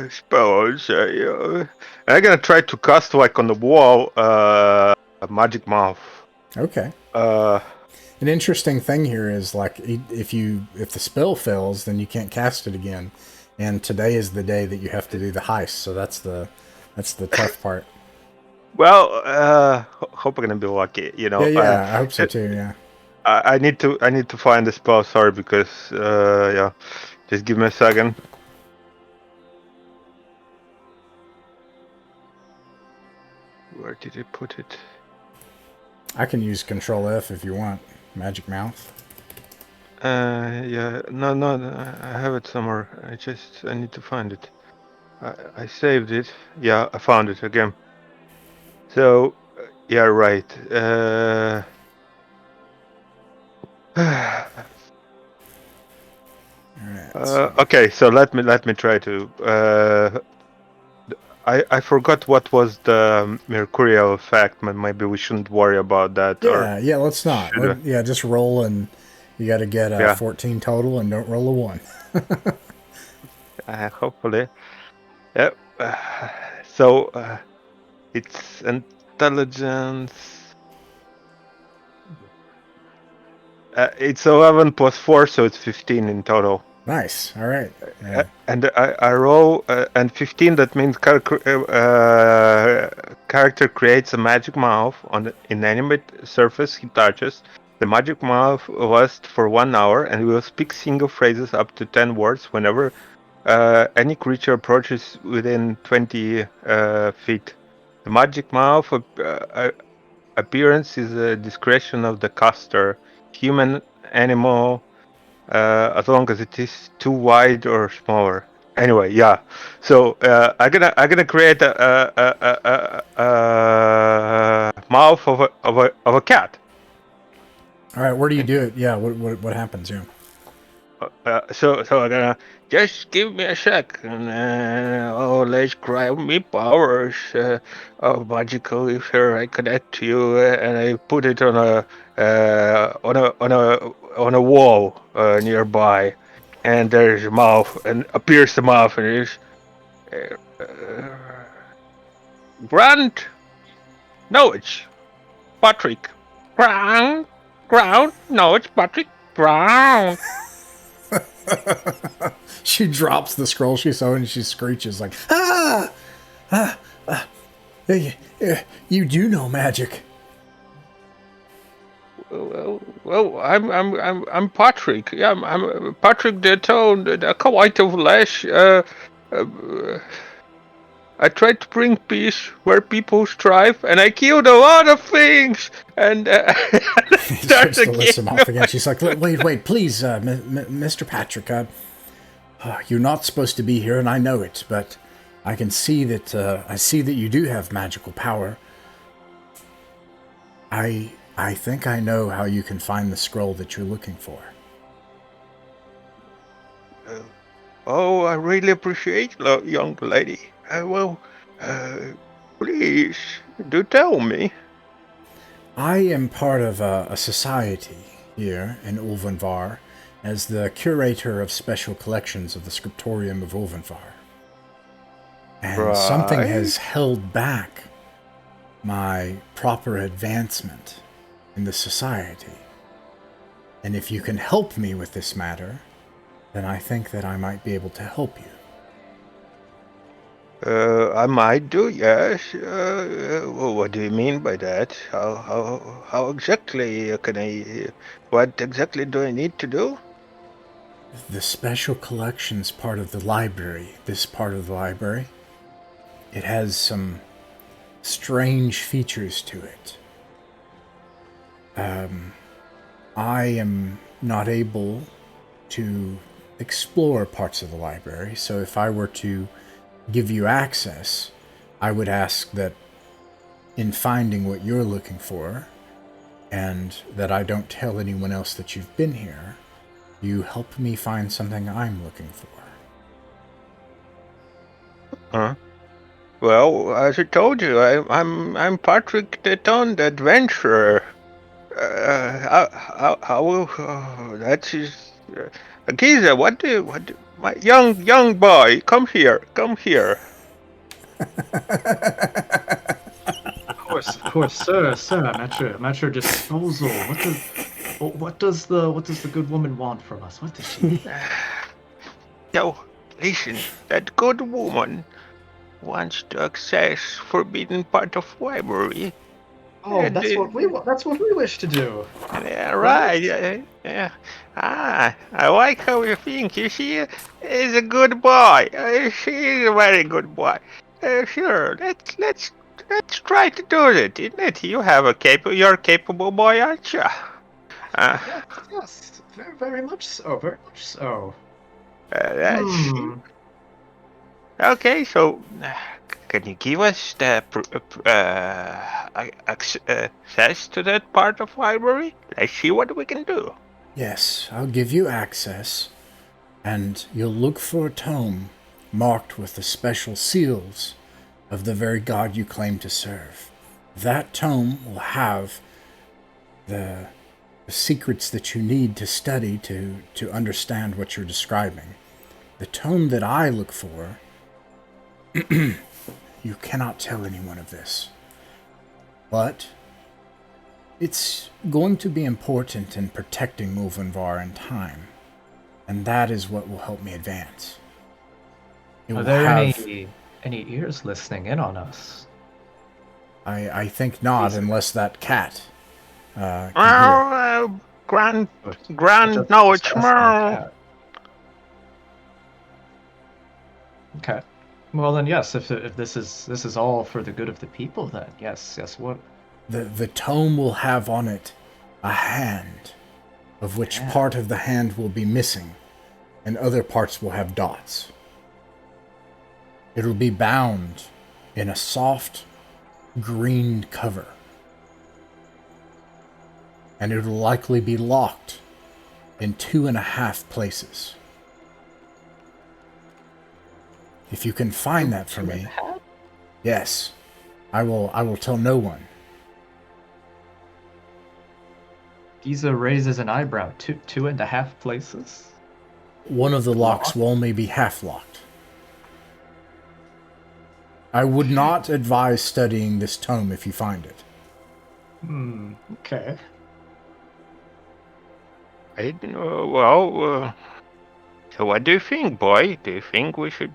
spells. I'm gonna try to cast like on the wall a magic mouth. Okay. Uh, An interesting thing here is like if the spell fails, then you can't cast it again. And today is the day that you have to do the heist. So that's the tough part. well, hope I'm gonna be lucky. You know. Yeah, I hope so too. Yeah. I need to find the spell. Sorry, because yeah. Just give me a second. Where did I put it? I can use Control F if you want. Magic Mouth. Yeah, no, I have it somewhere. I need to find it. I saved it. Yeah, I found it again. So, yeah, right. Alright. Okay, so let me try to. I forgot what was the mercurial effect, but maybe we shouldn't worry about that. Yeah, let's not. Just roll, and you got to get a 14 total, and don't roll a 1. Hopefully. Yep. So it's intelligence. It's 11 plus 4, so it's 15 in total. Nice. All right. Yeah. And I roll, and 15, that means character creates a magic mouth on the inanimate surface he touches. The magic mouth lasts for 1 hour and will speak single phrases up to 10 words whenever any creature approaches within 20 feet. The magic mouth appearance is a discretion of the caster. Human, animal, as long as it is too wide or smaller. Anyway, yeah. So I'm gonna create a mouth of a cat. All right. Where do you do it? Yeah. What happens? Yeah. So I'm gonna just give me a second. Let's grab me powers of magical ether. I connect to you, and I put it on a wall nearby, and there's a mouth, and appears the mouth, and it's Grant. No, it's Patrick. Ground. No, it's Patrick Brown. She drops the scroll she's sewing and she screeches like, you do know magic. Well, I'm Patrick. Yeah, I'm Patrick Deton, the Kawait of Lash. I tried to bring peace where people strive, and I killed a lot of things. And She starts to list them off again. She's like, wait, please, Mr. Patrick, you're not supposed to be here, and I know it, but I can see that you do have magical power. I think I know how you can find the scroll that you're looking for. I really appreciate it, young lady. Please, do tell me. I am part of a society here in Ulvenvar as the curator of special collections of the Scriptorium of Ulvenvar. And something has held back my proper advancement in the society. And if you can help me with this matter, then I think that I might be able to help you. I might do, yes. What do you mean by that? How exactly can I? What exactly do I need to do? The special collections part of the library, this part of the library, it has some strange features to it. I am not able to explore parts of the library, so if I were to give you access, I would ask that in finding what you're looking for, and that I don't tell anyone else that you've been here, you help me find something I'm looking for. Well, as I told you, I'm Patrick the Toned Adventurer. How will that is Giza? My young boy, come here, come here. Of course, sir. I'm at your disposal. What does the good woman want from us? What does she need? So, listen, that good woman wants to access forbidden part of library. Oh, that's what we want. That's what we wish to do. Yeah, right. Yeah. I like how you think. You see, he's a good boy. She's a very good boy. Sure, let's try to do it, isn't it? You have you're a capable boy, aren't you? Yes, very much so. Very much so. That's okay. So, can you give us the access to that part of library? Let's see what we can do. Yes, I'll give you access, and you'll look for a tome marked with the special seals of the very god you claim to serve. That tome will have the secrets that you need to study to understand what you're describing. The tome that I look for, you cannot tell anyone of this. But it's going to be important in protecting Mulvenvar in time. And that is what will help me advance. Are there any ears listening in on us? I think not, unless that cat can hear. Grand Just knowledge, asking the cat. Okay. Well then, yes. If this is all for the good of the people, then yes. What? The tome will have on it a hand, of which part of the hand will be missing, and other parts will have dots. It'll be bound in a soft green cover, and it'll likely be locked in 2.5 places. If you can find that for me, yes, I will tell no one. Giza raises an eyebrow. 2.5 places? One of the locks will only be half locked. I would not advise studying this tome if you find it. Okay. So what do you think, boy? Do you think we should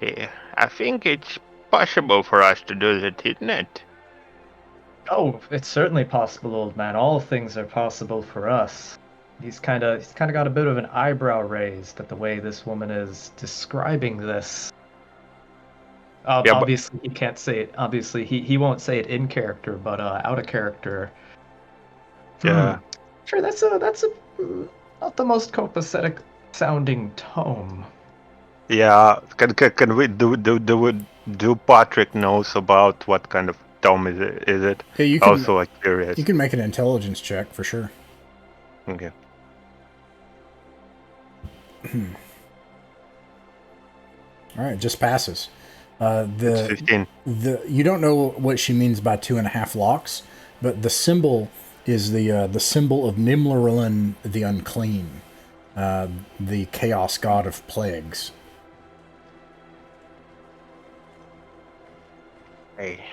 I think it's possible for us to do that, isn't it? Oh, it's certainly possible, old man. All things are possible for us. He's kind of got a bit of an eyebrow raised at the way this woman is describing this. Obviously, he can't say it. Obviously, he won't say it in character, but out of character. Yeah. Sure, that's a not the most copacetic sounding tome. Yeah. Can we do Patrick knows about what kind of tome is it? Yeah, you can, also curious. You can make an intelligence check for sure. Okay. All right, just passes. It's 15. You don't know what she means by 2.5 locks, but the symbol is the symbol of Nimlerlin the Unclean, the chaos god of plagues. Hey.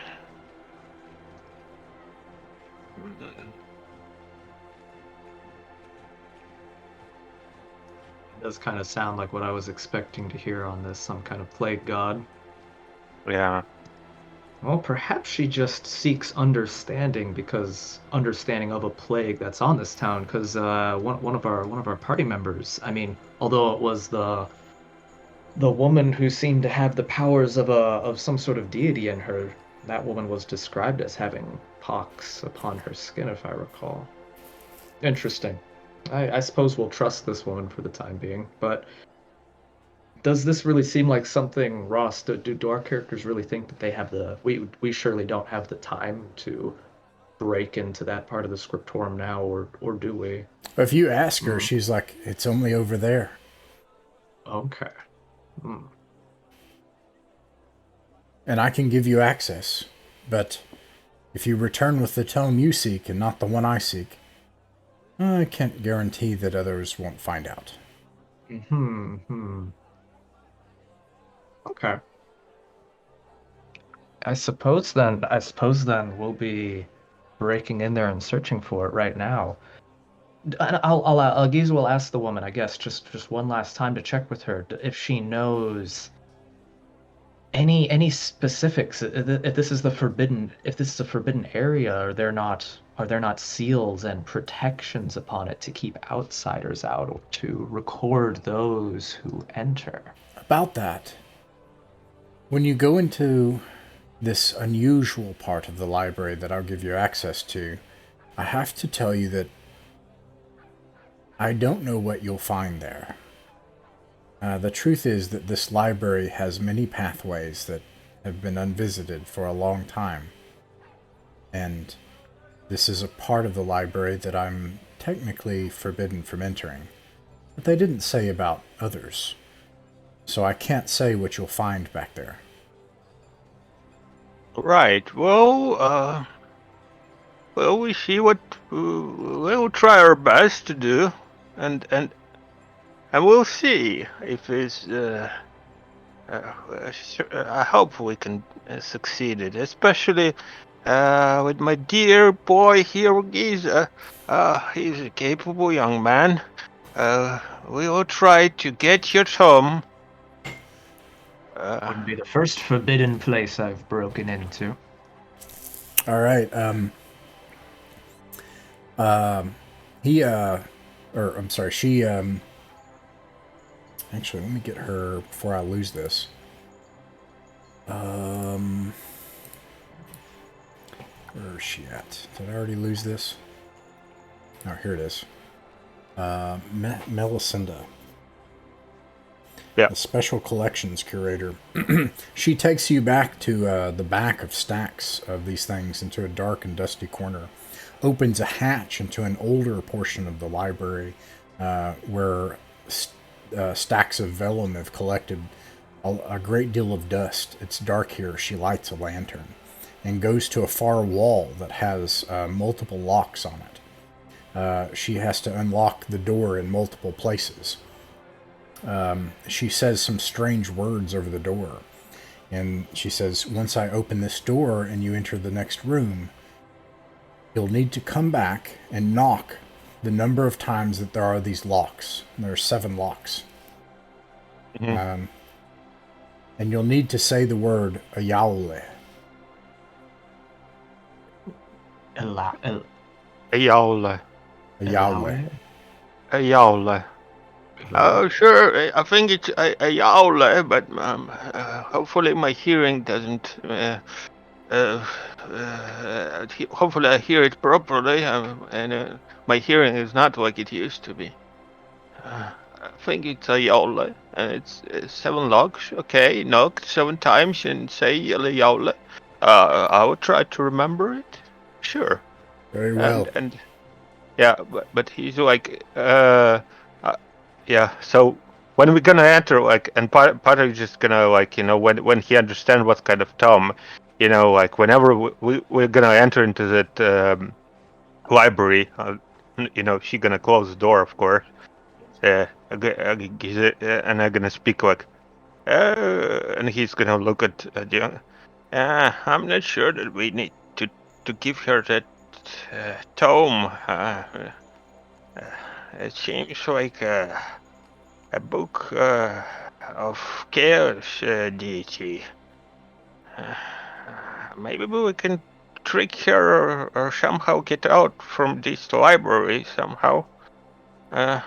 It does kind of sound like what I was expecting to hear on this, some kind of plague god. Yeah. Well, perhaps she just seeks understanding of a plague that's on this town. Because one of our party members, I mean, although it was the woman who seemed to have the powers of some sort of deity in her, that woman was described as having pox upon her skin, if I recall. Interesting. I suppose we'll trust this woman for the time being, but does this really seem like something, Ross? Do our characters really think that they have we surely don't have the time to break into that part of the scriptorum now, or do we? If you ask her, she's like, it's only over there. Okay. and I can give you access. But if you return with the tome you seek and not the one I seek, I can't guarantee that others won't find out. Okay. I suppose then we'll be breaking in there and searching for it right now. And Giza will ask the woman, I guess, just one last time to check with her if she knows any specifics. If this is a forbidden area, are there not seals and protections upon it to keep outsiders out or to record those who enter? About that, when you go into this unusual part of the library that I'll give you access to, I have to tell you that I don't know what you'll find there. The truth is that this library has many pathways that have been unvisited for a long time. And this is a part of the library that I'm technically forbidden from entering. But they didn't say about others. So I can't say what you'll find back there. Right. Well, we see what we'll try our best to do, and we'll see if it's. I hope we can succeed it, especially with my dear boy here, Giza. He's a capable young man. We will try to get your tome. Wouldn't be the first forbidden place I've broken into. All right. She. Actually, let me get her before I lose this. Where is she at? Did I already lose this? Oh, here it is. Melisenda. Yeah. The special collections curator. She takes you back to the back of stacks of these things into a dark and dusty corner. Opens a hatch into an older portion of the library where stacks of vellum have collected a great deal of dust. It's dark here. She lights a lantern and goes to a far wall that has multiple locks on it. She has to unlock the door in multiple places. She says some strange words over the door. And she says, once I open this door and you enter the next room, you'll need to come back and knock the number of times that there are these locks. There are 7 locks. Mm-hmm. And you'll need to say the word Ayaule. Ayaule. Ayaule. Ayaule. Oh, sure. I think it's Ayaule, but hopefully my hearing doesn't. Hopefully I hear it properly, and my hearing is not like it used to be. I think it's Ayaule, and it's 7 locks. Okay, knock 7 times and say Ayaule. I will try to remember it. Sure. Very well. And yeah, but he's like, yeah. So when we're gonna enter, like, and Potter is just gonna, like, when he understands what kind of tome, like, whenever we're gonna enter into that library, she's gonna close the door, of course. And I'm gonna speak like, and he's gonna look at you. I'm not sure that we need to give her that tome. It seems like a book of chaos deity. Maybe we can trick her or somehow get out from this library somehow.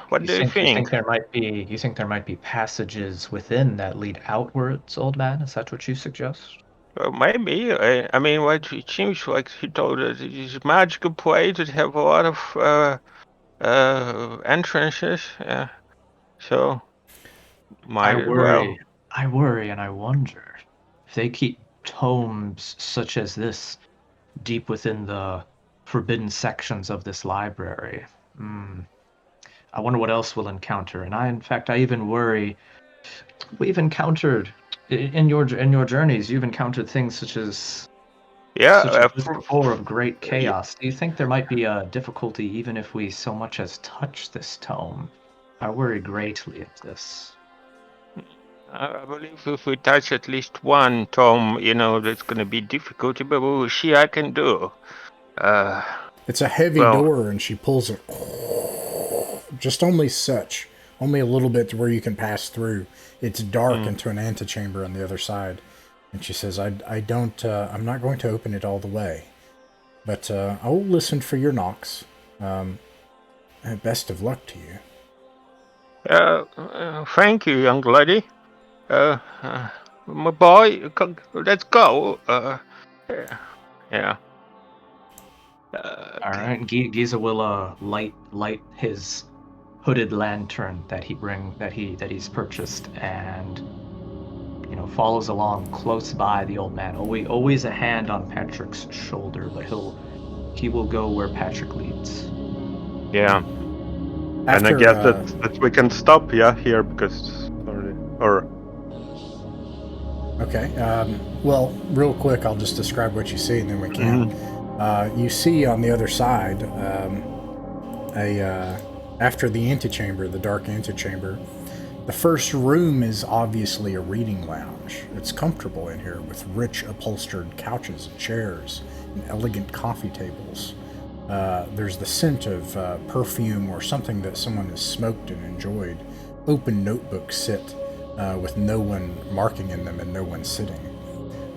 What do you think? You think there might be passages within that lead outwards, old man? Is that what you suggest? Maybe. I mean, what it seems like he told us it is a magical place that have a lot of entrances. Yeah. So I worry and I wonder if they keep tomes such as this deep within the forbidden sections of this library. I wonder what else we'll encounter. And I even worry we've encountered In your journeys, you've encountered things such as Yeah, this before of great chaos. Do you think there might be a difficulty even if we so much as touch this tome? I worry greatly of this. I believe if we touch at least one tome, that's going to be difficult, but we'll see I can do. It's a heavy Well- door, and she pulls it. Just only such. Only a little bit to where you can pass through. It's dark into an antechamber on the other side. And she says, I'm not going to open it all the way. But I will listen for your knocks. Best of luck to you. Thank you, young lady. My boy, let's go. Yeah. All right, Giza will light his hooded lantern that he's purchased, and follows along close by the old man. Always a hand on Patrick's shoulder, but he will go where Patrick leads. Yeah. And I guess that we can stop, here because Okay. Well, real quick, I'll just describe what you see, and then we can. You see on the other side, after the antechamber, the dark antechamber, the first room is obviously a reading lounge. It's comfortable in here with rich upholstered couches and chairs and elegant coffee tables. There's the scent of perfume or something that someone has smoked and enjoyed. Open notebooks sit with no one marking in them and no one sitting.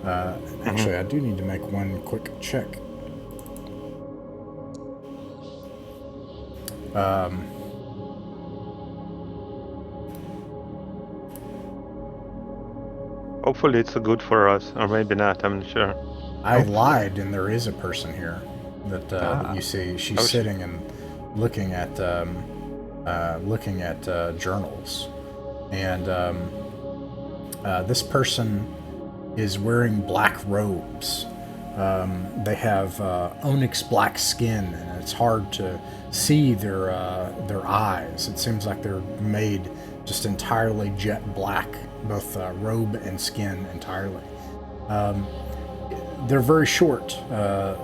Actually, I do need to make one quick check. hopefully it's good for us, or maybe not, I'm not sure. I lied, and there is a person here that you see. She's sitting and looking at journals, and this person is wearing black robes. They have onyx black skin, and it's hard to see their eyes. It seems like they're made just entirely jet black, both robe and skin entirely. They're very short,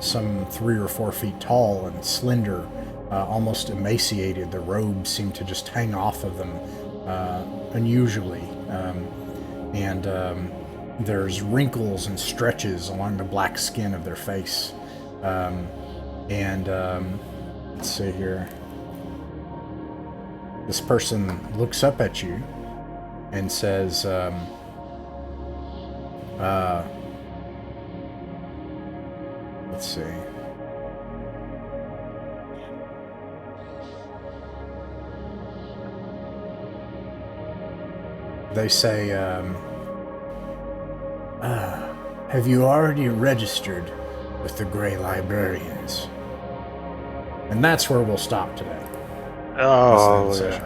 some 3 or 4 feet tall and slender, almost emaciated. The robes seem to just hang off of them unusually, and there's wrinkles and stretches along the black skin of their face. Let's see here. This person looks up at you and says, let's see. They say, have you already registered with the Grey Librarians? And that's where we'll stop today. Oh, yeah.